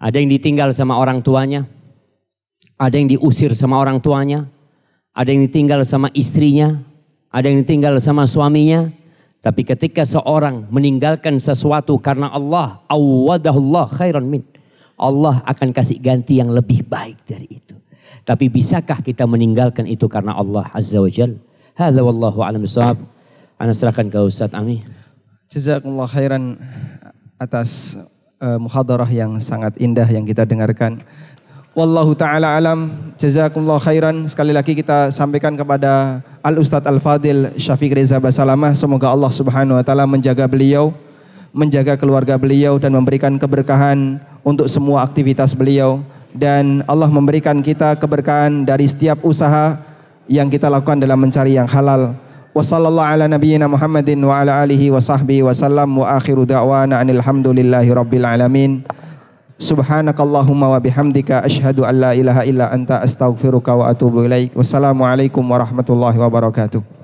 Speaker 1: Ada yang ditinggal sama orang tuanya, ada yang diusir sama orang tuanya, ada yang ditinggal sama istrinya, ada yang ditinggal sama suaminya. Tapi ketika seorang meninggalkan sesuatu karena Allah, awadahullah khairan min. Allah akan kasih ganti yang lebih baik dari itu. Tapi bisakah kita meninggalkan itu karena Allah Azza wa Jalla? Hadza wallahu a'lam bishawab. Ana serahkan ke Ustadz Ami.
Speaker 2: Jazakumullah khairan atas muhadarah yang sangat indah yang kita dengarkan. Wallahu ta'ala alam. Jazakumullah khairan. Sekali lagi kita sampaikan kepada Al-Ustadz Al-Fadil Syafiq Reza Basalamah. Semoga Allah subhanahu wa ta'ala menjaga beliau, menjaga keluarga beliau dan memberikan keberkahan untuk semua aktivitas beliau. Dan Allah memberikan kita keberkahan dari setiap usaha yang kita lakukan dalam mencari yang halal. Wa sallallahu ala nabiyyina Muhammadin wa ala alihi wa sahbihi wa sallam wa akhiru da'wana anil hamdulillahi rabbil alamin. Subhanakallahumma wa bihamdika asyhadu an la ilaha illa anta astaghfiruka wa atubu ilaik. Wassalamualaikum warahmatullahi wabarakatuh.